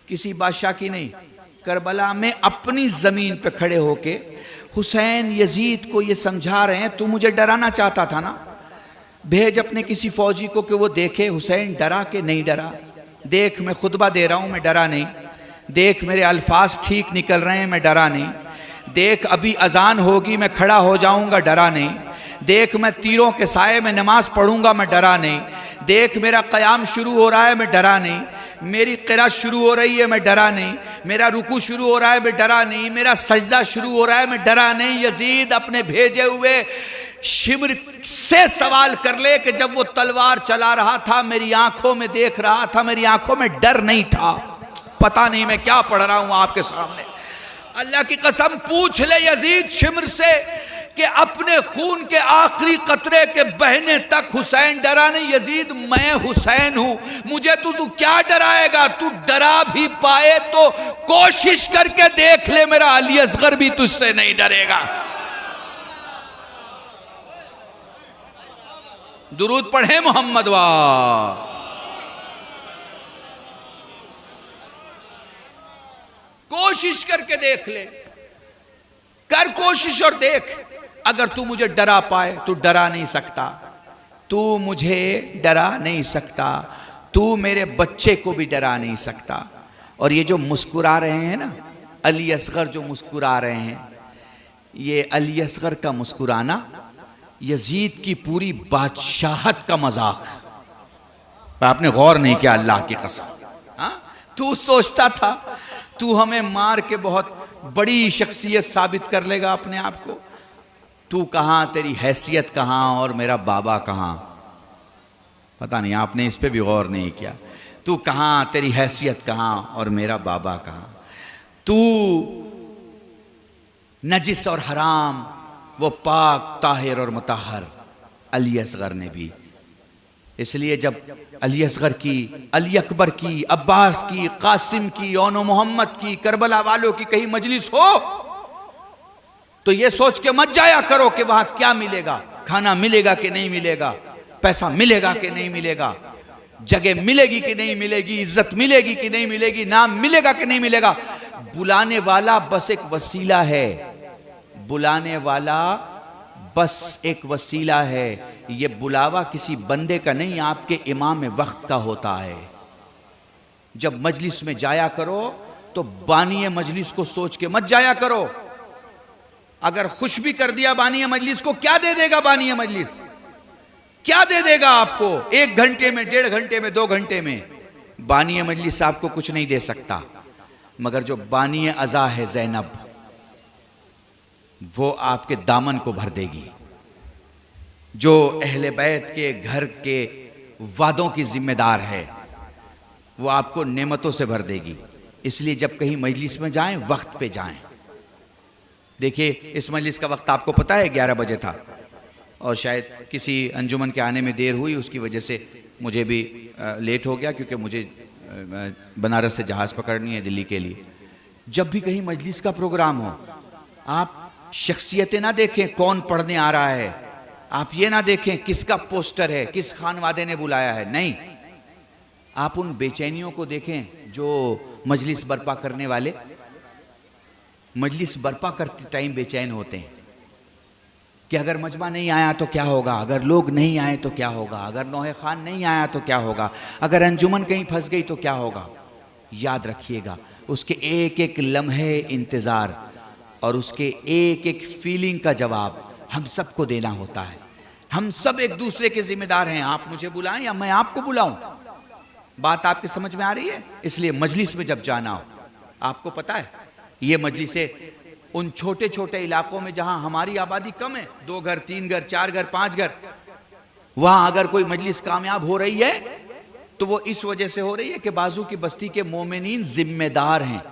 किसी बादशाह की नहीं, करबला में अपनी जमीन पे खड़े होके हुसैन यजीद को ये समझा रहे हैं, तू मुझे डराना चाहता था ना, भेज अपने किसी फौजी को कि वो देखे हुसैन डरा के नहीं डरा। देख मैं खुतबा दे रहा हूं, मैं डरा नहीं। देख मेरे अल्फाज ठीक निकल रहे हैं, मैं डरा नहीं। देख अभी अजान होगी, मैं खड़ा हो जाऊंगा, डरा नहीं। देख मैं तीरों के साए में नमाज पढ़ूंगा, मैं डरा नहीं। देख मेरा क़याम शुरू हो रहा है, मैं डरा नहीं। मेरी क़िरात शुरू हो रही है, मैं डरा नहीं। मेरा रुकू शुरू हो रहा है, मैं डरा नहीं। मेरा सजदा शुरू हो रहा है, मैं डरा नहीं। यजीद अपने भेजे हुए शिमर से सवाल कर ले कि जब वो तलवार चला रहा था, मेरी आंखों में देख रहा था, मेरी आंखों में डर नहीं था। पता नहीं मैं क्या पढ़ रहा हूं आपके सामने। अल्लाह की कसम पूछ ले यजीद शिमर से कि अपने खून के आखिरी कतरे के बहने तक हुसैन डरा नहीं। यजीद मैं हुसैन हूं, मुझे तू क्या डराएगा? तू डरा भी पाए तो कोशिश करके देख ले, मेरा अली असगर भी तुझसे नहीं डरेगा। दुरूद पढ़े मोहम्मद वाह। कोशिश करके देख ले, कर कोशिश और देख। अगर तू मुझे डरा पाए, तू डरा नहीं सकता, तू मुझे डरा नहीं सकता, तू मेरे बच्चे को भी डरा नहीं सकता। और ये जो मुस्कुरा रहे हैं ना, अली असगर जो मुस्कुरा रहे हैं, ये अली असगर का मुस्कुराना यजीद की पूरी बादशाहत का मजाक है। आपने गौर नहीं किया अल्लाह की कसम। हाँ, तू सोचता था तू हमें मार के बहुत बड़ी शख्सियत साबित कर लेगा अपने आप को। तू कहाँ, तेरी हैसियत कहाँ और मेरा बाबा कहाँ? पता नहीं, आपने इस पे भी गौर नहीं किया। तू कहाँ, तेरी हैसियत कहाँ और मेरा बाबा कहाँ? तू नजिस और हराम, वो पाक ताहिर और मुतहर। अली असगर ने भी, इसलिए जब अली असगर की, अली अकबर की, अब्बास की, कासिम की, ओनो मोहम्मद की, करबला वालों की कहीं मजलिस हो तो ये सोच के मत जाया करो कि वहां क्या मिलेगा, खाना मिलेगा कि नहीं मिलेगा, पैसा मिलेगा कि नहीं मिलेगा, जगह मिलेगी कि नहीं मिलेगी, इज्जत मिलेगी कि नहीं मिलेगी, नाम मिलेगा कि नहीं मिलेगा। बुलाने वाला बस एक वसीला है, बुलाने वाला बस एक वसीला है। ये बुलावा किसी बंदे का नहीं, आपके इमाम वक्त का होता है। जब मजलिस में जाया करो तो बानी मजलिस को सोच के मत जाया करो। अगर खुश भी कर दिया बानी मजलिस को, क्या दे देगा बानी मजलिस? क्या दे देगा आपको? 1 घंटे में, 1.5 घंटे में, 2 घंटे में बानी मजलिस आपको कुछ नहीं दे सकता। मगर जो बानी अज़ा है ज़ैनब, वो आपके दामन को भर देगी। जो अहले बैत के घर के वादों की जिम्मेदार है, वो आपको नेमतों से भर देगी। इसलिए जब कहीं मजलिस में जाएं, वक्त पे जाएं। देखिए, इस मजलिस का वक्त आपको पता है 11 बजे था, और शायद किसी अंजुमन के आने में देर हुई, उसकी वजह से मुझे भी लेट हो गया, क्योंकि मुझे बनारस से जहाज़ पकड़नी है दिल्ली के लिए। जब भी कहीं मजलिस का प्रोग्राम हो, आप शख्सियतें ना देखें कौन पढ़ने आ रहा है, आप ये ना देखें किसका पोस्टर है, किस खानवादे ने बुलाया है, नहीं, आप उन बेचैनियों को देखें जो मजलिस बर्पा करने वाले मजलिस बर्पा करते टाइम बेचैन होते हैं कि अगर मजमा नहीं आया तो क्या होगा, अगर लोग नहीं आए तो क्या होगा, अगर नौहे खान नहीं आया तो क्या होगा, अगर अंजुमन कहीं फंस गई तो क्या होगा। याद रखिएगा, उसके एक एक लम्हे इंतज़ार और उसके एक एक फीलिंग का जवाब हम सबको देना होता है। हम सब एक दूसरे के जिम्मेदार हैं। आप मुझे बुलाएं या मैं आपको बुलाऊं, बात आपके समझ में आ रही है। इसलिए मजलिस में जब जाना हो, आपको पता है ये मजलिसें उन छोटे छोटे इलाकों में जहां हमारी आबादी कम है, 2 घर 3 घर 4 घर 5 घर, वहां अगर कोई मजलिस कामयाब हो रही है तो वो इस वजह से हो रही है कि बाजू की बस्ती के मोमिनीन जिम्मेदार हैं।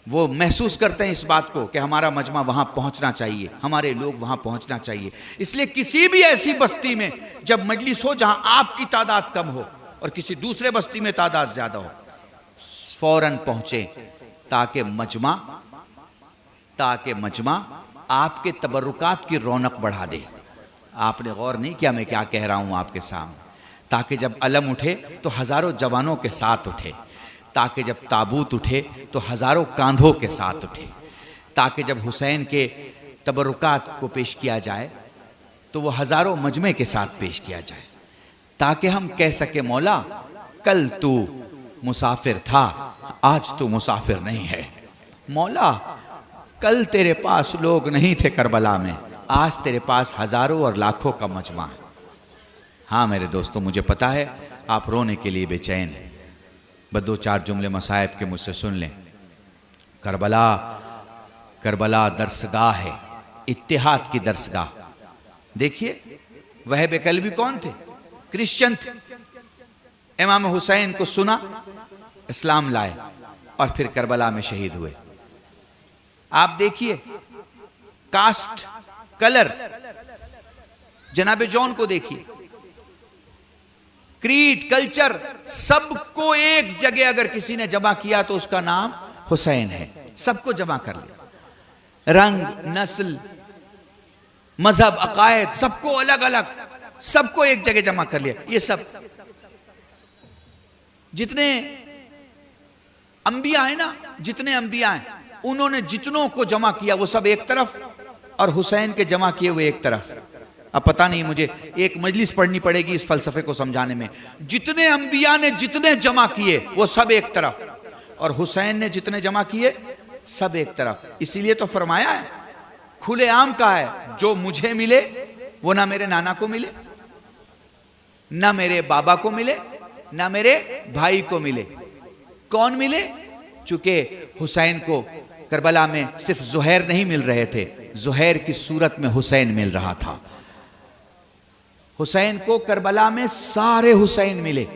वो महसूस करते हैं इस बात को कि हमारा मजमा वहां पहुंचना चाहिए, हमारे लोग वहां पहुंचना चाहिए। इसलिए किसी भी ऐसी बस्ती में जब मजलिस हो जहां आपकी तादाद कम हो और किसी दूसरे बस्ती में तादाद ज्यादा हो, फौरन पहुंचे ताकि मजमा आपके तबरुकात की रौनक बढ़ा दे। आपने गौर नहीं किया मैं क्या कह रहा हूं आपके सामने। ताकि जब अलम उठे तो हजारों जवानों के साथ उठे, ताकि जब ताबूत उठे तो हजारों कांधों के साथ उठे, ताकि जब हुसैन के तबरुकात को पेश किया जाए तो वो हजारों मजमे के साथ पेश किया जाए, ताकि हम कह सके मौला कल तू मुसाफिर था, आज तू मुसाफिर नहीं है। मौला कल तेरे पास लोग नहीं थे करबला में, आज तेरे पास हजारों और लाखों का मजमा है। हाँ मेरे दोस्तों, मुझे पता है आप रोने के लिए बेचैन हैं, बस 2-4 जुमले मसाइब के मुझसे सुन लें। करबला दरसगाह है, इत्तिहाद की दरसगाह। देखिए वहब कल्बी कौन थे? क्रिश्चियन थे। इमाम हुसैन को सुना, इस्लाम लाए और फिर करबला में शहीद हुए। आप देखिए कास्ट, कलर, जनाबे जॉन को देखिए, क्रीड, कल्चर, सबको एक जगह अगर किसी ने जमा किया तो उसका नाम हुसैन है। सबको जमा कर लिया, रंग, नस्ल, मजहब, अकायद, सबको अलग अलग, सबको एक जगह जमा कर लिया। ये सब जितने अंबिया है ना, जितने अंबिया हैं उन्होंने जितनों को जमा किया वो सब एक तरफ और हुसैन के जमा किए हुए एक तरफ। अब पता नहीं, मुझे एक मजलिस पढ़नी पड़ेगी इस फलसफे को समझाने में। जितने अंबिया ने जितने जमा किए वो सब एक तरफ और हुसैन ने जितने जमा किए सब एक तरफ। इसीलिए तो फरमाया है, खुलेआम का है, जो मुझे मिले वो ना मेरे नाना को मिले, ना मेरे बाबा को मिले, ना मेरे भाई को मिले। कौन मिले? चूंकि हुसैन को करबला में सिर्फ जुहैर नहीं मिल रहे थे, जुहैर की सूरत में हुसैन मिल रहा था। हुसैन को करबला में सारे हुसैन मिले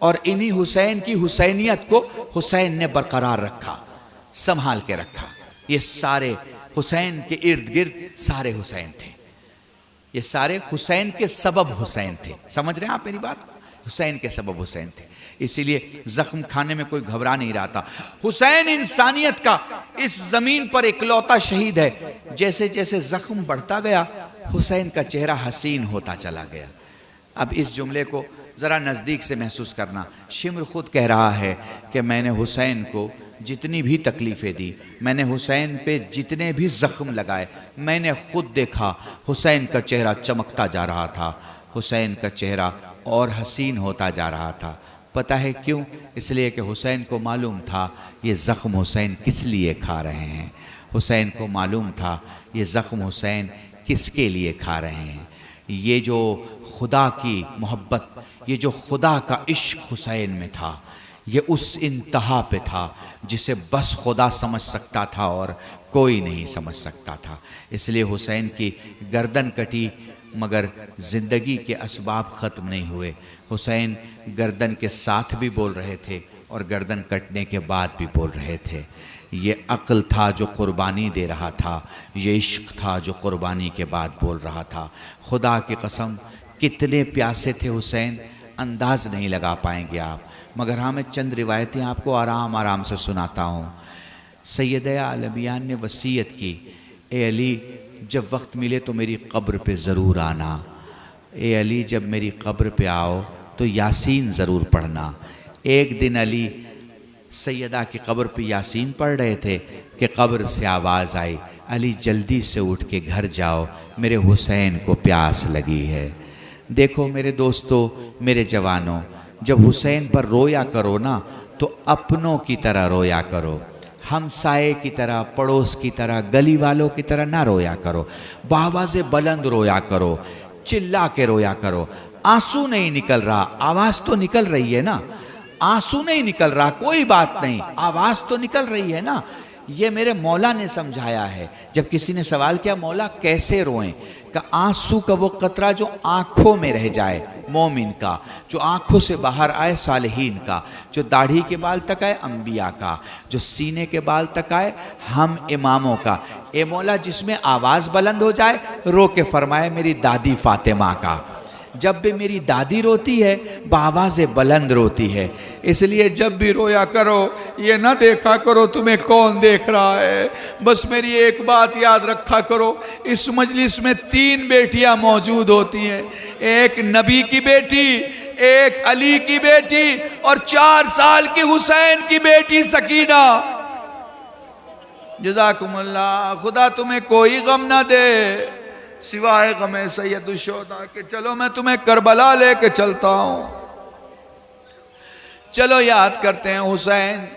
और इन्हीं हुसैन की हुसैनियत को हुसैन ने बरकरार रखा, संभाल के रखा। ये सारे हुसैन के इर्द गिर्द सारे हुसैन थे, ये सारे हुसैन के सबब हुसैन थे। समझ रहे हैं आप मेरी बात को? हुसैन के सबब हुसैन थे। इसीलिए जख्म खाने में कोई घबरा नहीं रहा था। हुसैन इंसानियत का इस जमीन पर इकलौता शहीद है। जैसे जैसे जख्म बढ़ता गया हुसैन का चेहरा हसीन होता चला गया। अब इस जुमले को ज़रा नज़दीक से महसूस करना। शिम्र खुद कह रहा है कि मैंने हुसैन को जितनी भी तकलीफ़ें दी, मैंने हुसैन पे जितने भी ज़ख्म लगाए, मैंने खुद देखा हुसैन का चेहरा चमकता जा रहा था, हुसैन का चेहरा और हसीन होता जा रहा था। पता है क्यों? इसलिए कि हुसैन को मालूम था ये ज़ख्म हुसैन किस लिए खा रहे हैं, हुसैन को मालूम था ये ज़ख्म हुसैन किसके लिए खा रहे हैं। ये जो खुदा की मोहब्बत, ये जो खुदा का इश्क हुसैन में था, ये उस इंतहा पे था जिसे बस खुदा समझ सकता था और कोई नहीं समझ सकता था। इसलिए हुसैन की गर्दन कटी, मगर ज़िंदगी के असबाब ख़त्म नहीं हुए। हुसैन गर्दन के साथ भी बोल रहे थे और गर्दन कटने के बाद भी बोल रहे थे। ये अक्ल था जो कुर्बानी दे रहा था, ये इश्क था जो कुर्बानी के बाद बोल रहा था। खुदा की कसम कितने प्यासे थे हुसैन, अंदाज़ नहीं लगा पाएंगे आप। मगर हाँ, मैं चंद रिवायतें आपको आराम आराम से सुनाता हूँ। सैयदा आलमियान ने वसीयत की, ए अली जब वक्त मिले तो मेरी कब्र पे ज़रूर आना। ए अली जब मेरी कब्र पे आओ तो यासीन ज़रूर पढ़ना। एक दिन अली सैयदा की कब्र पे यासीन पढ़ रहे थे कि कब्र से आवाज़ आई, अली जल्दी से उठ के घर जाओ, मेरे हुसैन को प्यास लगी है। देखो मेरे दोस्तों, मेरे जवानों, जब हुसैन पर रोया करो ना तो अपनों की तरह रोया करो, हमसाए की तरह, पड़ोस की तरह, गली वालों की तरह ना रोया करो। बावाज़े बुलंद रोया करो, चिल्ला के रोया करो। आंसू नहीं निकल रहा, आवाज़ तो निकल रही है ना। आंसू नहीं निकल रहा, कोई बात नहीं, आवाज़ तो निकल रही है ना। ये मेरे मौला ने समझाया है। जब किसी ने सवाल किया मौला कैसे रोएं, का आंसू का वो कतरा जो आँखों में रह जाए मोमिन का, जो आँखों से बाहर आए सालिहीन का, जो दाढ़ी के बाल तक आए अंबिया का, जो सीने के बाल तक आए हम इमामों का। ए मौला जिसमें आवाज़ बुलंद हो जाए, रो के फरमाए मेरी दादी फातिमा का। जब भी मेरी दादी रोती है बावाज़े बुलंद रोती है। इसलिए जब भी रोया करो ये ना देखा करो तुम्हें कौन देख रहा है। बस मेरी एक बात याद रखा करो, इस मजलिस में 3 बेटियां मौजूद होती हैं, एक नबी की बेटी, एक अली की बेटी और 4 साल की हुसैन की बेटी सकीना। जज़ाकुमुल्लाह, खुदा तुम्हें कोई गम ना दे सिवाय गमे सैयदुल शुहदा के। चलो मैं तुम्हें करबला लेके चलता हूं। चलो याद करते हैं हुसैन।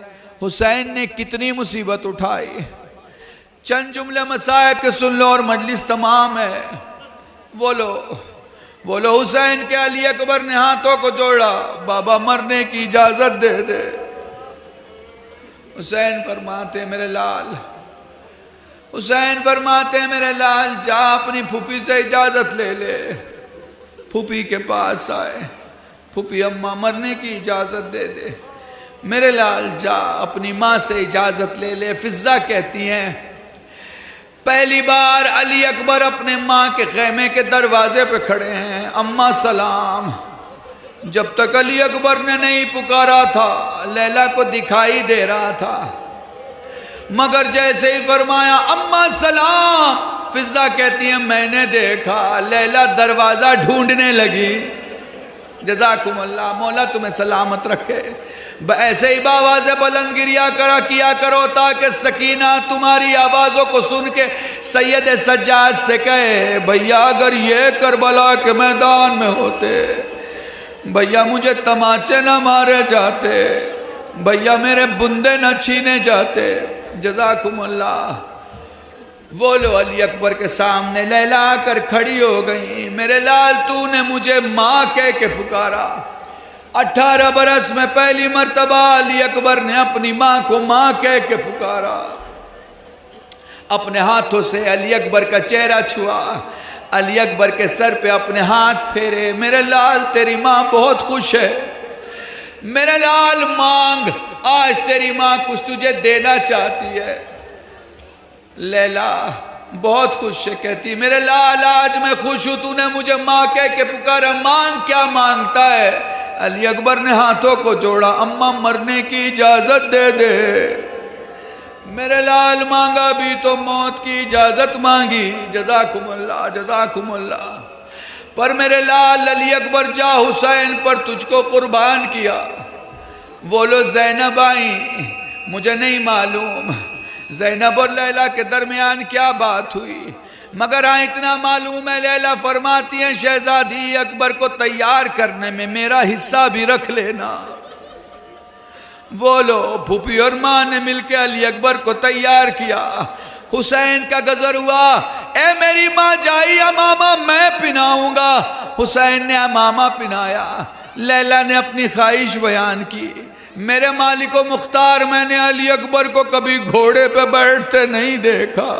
हुसैन ने कितनी मुसीबत उठाई। चंद जुमले मसाइब के सुन लो और मजलिस तमाम है। बोलो बोलो हुसैन के। अली अकबर ने हाथों को जोड़ा, बाबा मरने की इजाजत दे दे। हुसैन फरमाते मेरे लाल, हुसैन फरमाते मेरे लाल जा अपनी फूफी से इजाज़त ले ले। फूफी के पास आए, फूफी अम्मा मरने की इजाज़त दे दे। मेरे लाल जा अपनी माँ से इजाज़त ले ले। फिज़ा कहती हैं पहली बार अली अकबर अपने माँ के खैमे के दरवाजे पे खड़े हैं, अम्मा सलाम। जब तक अली अकबर ने नहीं पुकारा था लैला को दिखाई दे रहा था, मगर जैसे ही फरमाया अम्मा सलाम, फिजा कहती है मैंने देखा लैला दरवाज़ा ढूंढने लगी। जज़ाकुमुल्लाह, मौला तुम्हें सलामत रखे। ऐसे ही बावाज़ बुलंद किया करो ताकि सकीना तुम्हारी आवाज़ों को सुन के सैयद सज्जाद से कहे भैया अगर ये करबला के मैदान में होते, भैया मुझे तमाचे न मारे जाते, भैया मेरे बुंदे न छीने जाते। जज़ाकुमुल्लाह। बोलो अली अकबर के सामने लैला आकर खड़ी हो गई। मेरे लाल तूने मुझे माँ कह के पुकारा। 18 बरस में पहली मर्तबा अली अकबर ने अपनी माँ को माँ कह के पुकारा। अपने हाथों से अली अकबर का चेहरा छुआ, अली अकबर के सर पे अपने हाथ फेरे। मेरे लाल तेरी माँ बहुत खुश है। मेरे लाल मांग, आज तेरी माँ कुछ तुझे देना चाहती है। लैला बहुत खुश है, कहती मेरे लाल आज मैं खुश हूं, तूने मुझे माँ कह के पुकारा, मांग क्या मांगता है। अली अकबर ने हाथों को जोड़ा, अम्मा मरने की इजाजत दे दे। मेरे लाल मांगा भी तो मौत की इजाजत मांगी। जज़ाकुमुल्लाह जज़ाकुमुल्लाह। पर मेरे लाल अली अकबर जा हुसैन पर तुझको कुर्बान किया। बोलो ज़ैनब आई, मुझे नहीं मालूम ज़ैनब और लैला के दरमियान क्या बात हुई, मगर हाँ इतना मालूम है लैला फरमाती हैं शहजादी अकबर को तैयार करने में मेरा हिस्सा भी रख लेना। बोलो फूफी और माँ ने मिलकर अली अकबर को तैयार किया। हुसैन का गजर हुआ, ए मेरी माँ जाई अमामा मैं पिनाऊंगा। हुसैन ने अमामा पिनाया। लैला ने अपनी ख्वाहिश बयान की, मेरे मालिको मुख्तार मैंने अली अकबर को कभी घोड़े पे बैठते नहीं देखा,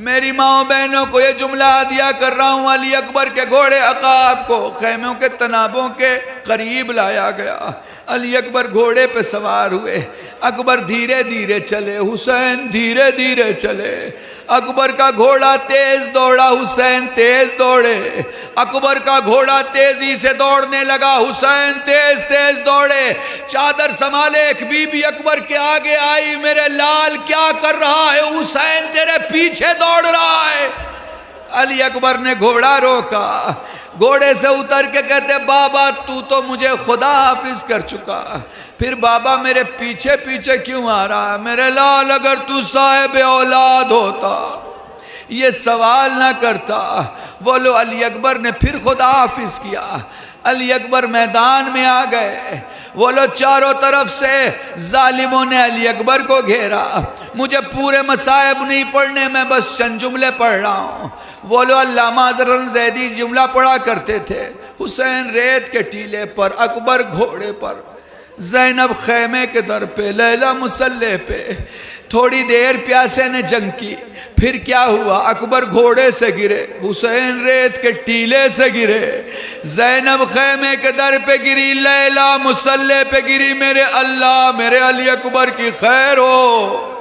मेरी माओ बहनों को ये जुमला दिया कर रहा हूं, अली अकबर के घोड़े अकाब को खैमों के तनाबों के करीब लाया गया। अली अकबर घोड़े पे सवार हुए। अकबर धीरे धीरे चले, हुसैन धीरे धीरे चले। अकबर का घोड़ा तेज दौड़ा, हुसैन तेज दौड़े। अकबर का घोड़ा तेजी से दौड़ने लगा, हुसैन तेज तेज दौड़े। चादर संभाले एक बीबी अकबर के आगे आई, मेरे लाल क्या कर रहा है? हुसैन तेरे पीछे दौड़ रहा है। अली अकबर ने घोड़ा रोका, घोड़े से उतर के कहते बाबा तू तो मुझे खुदा हाफिज कर चुका, फिर बाबा मेरे पीछे पीछे क्यों आ रहा है? मेरे लाल अगर तू साहिब औलाद होता ये सवाल ना करता। बोलो अली अकबर ने फिर खुदा हाफिज किया। अली अकबर मैदान में आ गए। वो लोग चारों तरफ से जालिमों ने अली अकबर को घेरा। मुझे पूरे मसाइब नहीं पढ़ने, मैं बस चंद जुमले पढ़ रहा हूँ। वो लोग अल्लामा अज़हर ज़ैदी जुमला पढ़ा करते थे। हुसैन रेत के टीले पर, अकबर घोड़े पर, ज़ैनब खैमे के दर पे, लैला मुसल्ले पे। थोड़ी देर प्यासे ने जंग की, फिर क्या हुआ? अकबर घोड़े से गिरे, हुसैन रेत के टीले से गिरे, ज़ैनब खैमे के दर पे गिरी, लैला मुसल्ले पे गिरी। मेरे अल्लाह, मेरे अली अकबर की खैर हो,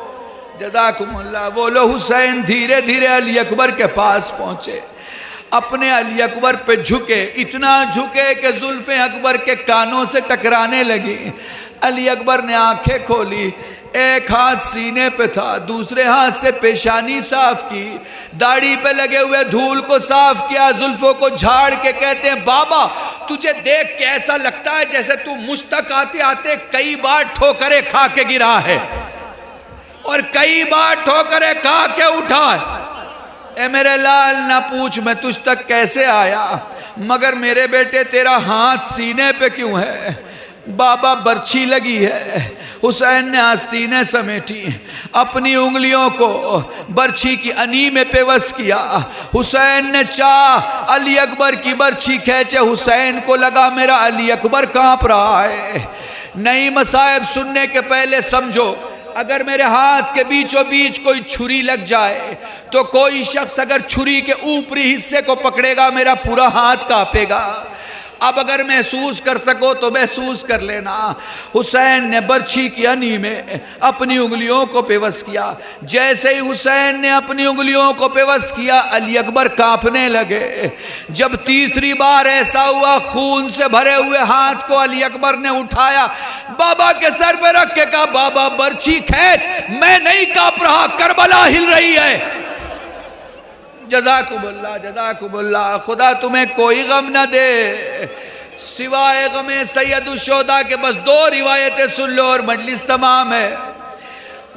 जज़ाकुमुल्लाह। बोलो हुसैन धीरे धीरे अली अकबर के पास पहुंचे, अपने अली अकबर पे झुके, इतना झुके कि जुल्फें अकबर के कानों से टकराने लगी। अली अकबर ने आंखें खोली, एक हाथ सीने पे था, दूसरे हाथ से पेशानी साफ की, दाढ़ी पे लगे हुए धूल को साफ किया, जुल्फों को झाड़ के कहते हैं बाबा तुझे देख के ऐसा लगता है जैसे तू मुझ तक आते आते कई बार ठोकरे खा के गिरा है और कई बार ठोकरे खा के उठा है। ए मेरे लाल ना पूछ मैं तुझ तक कैसे आया, मगर मेरे बेटे तेरा हाथ सीने पे क्यों है? बाबा बर्छी लगी है। हुसैन ने आस्तीनें समेटी, अपनी उंगलियों को बर्छी की अनी में पेवस किया। हुसैन ने चाह अली अकबर की बर्छी खींचे, हुसैन को लगा मेरा अली अकबर कांप रहा है। नई मसाइब सुनने के पहले समझो, अगर मेरे हाथ के बीचों बीच कोई छुरी लग जाए तो कोई शख्स अगर छुरी के ऊपरी हिस्से को पकड़ेगा मेरा पूरा हाथ कांपेगा। अब अगर महसूस कर सको तो महसूस कर लेना। हुसैन ने बर्छी की अनी में अपनी उंगलियों को पेवस किया। जैसे ही हुसैन ने अपनी उंगलियों को पेवस किया अली अकबर कांपने लगे। जब तीसरी बार ऐसा हुआ, खून से भरे हुए हाथ को अली अकबर ने उठाया, बाबा के सर पे रख के कहा बाबा बर्छी खींच, मैं नहीं कांप रहा, करबला हिल रही है। जज़ाकुमुल्लाह, जज़ाकुमुल्लाह। खुदा तुम्हें कोई गम न दे सिवाय गमे सैयदुश्शोदा के। बस 2 रिवायतें सुन लो और मजलिस तमाम है।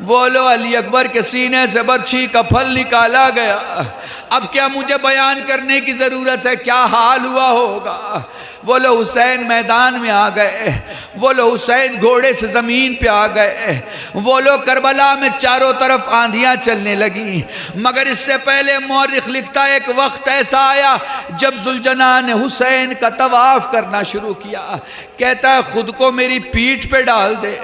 बोलो अली अकबर के सीने से बर्छी का फल निकाला गया। अब क्या मुझे बयान करने की ज़रूरत है क्या हाल हुआ होगा? बोलो हुसैन मैदान में आ गए, बोलो हुसैन घोड़े से ज़मीन पे आ गए, बोलो करबला में चारों तरफ आंधियां चलने लगी। मगर इससे पहले मौरिख लिखता है एक वक्त ऐसा आया जब जुलजना ने हुसैन का तवाफ़ करना शुरू किया। कहता है खुद को मेरी पीठ पे डाल दे।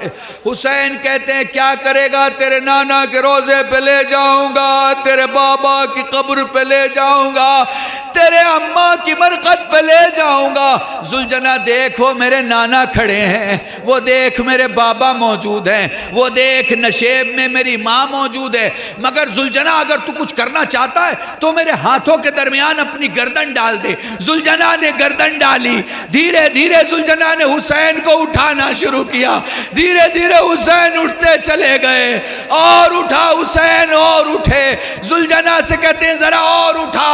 हुसैन कहते हैं क्या करेगा? तेरे नाना के रोज़े पे ले जाऊंगा, तेरे बाबा की कब्र पे ले जाऊंगा, तेरे अम्मा की मरकत पे ले जाऊंगा। जुलजना देख वो मेरे नाना खड़े हैं, वो देख मेरे बाबा मौजूद हैं, वो देख नशेब में मेरी माँ मौजूद है। मगर जुलजना अगर तू कुछ करना चाहता है तो मेरे हाथों के दरमियान अपनी गर्दन डाल दे। जुलजना ने गर्दन डाली। धीरे धीरे जुलजना ने हुसैन को उठाना शुरू किया। धीरे धीरे हुसैन उठते चले गए और उठा हुसैन और उठे। जुलजना से कहते हैं जरा और उठा।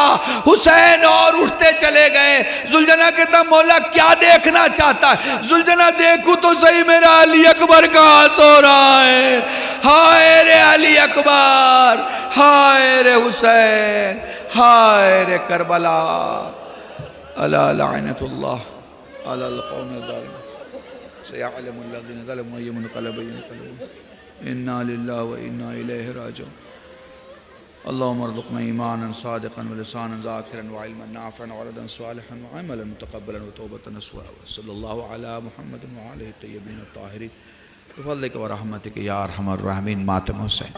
हुसैन और उठते चले गए। जुलजना कहता मौला क्या देखना चाहता है? जुलजना देखूं तो सही मेरा अली अकबर कहां सो रहा है। हाय रे अली अकबर, हाय रे हुसैन, हाय रे करबला। अला लानतुल्लाह अलल कौमिल ज़ालिमीन सयअलमुल लज़ीना ज़लमू अय्युमुनक़लबिन यन्क़लिबून इन्ना लिल्लाहि व इन्ना इलैहि राजिऊन। अल्लाहुम्मा अर्ज़ुक़ना ईमानन सादिक़न व लिसानन ज़ाकिरन व इल्मन नाफ़िअन व वलदन सालिहन व अमलन मुतक़ब्बलन व तौबतन नसूहा। सल्लल्लाहु अला मुहम्मदिन व आलिहि तय्यबीन अत्ताहिरीन बिफ़ज़लिका व रहमतिका या अरहमर राहिमीन। मातम हुसैन।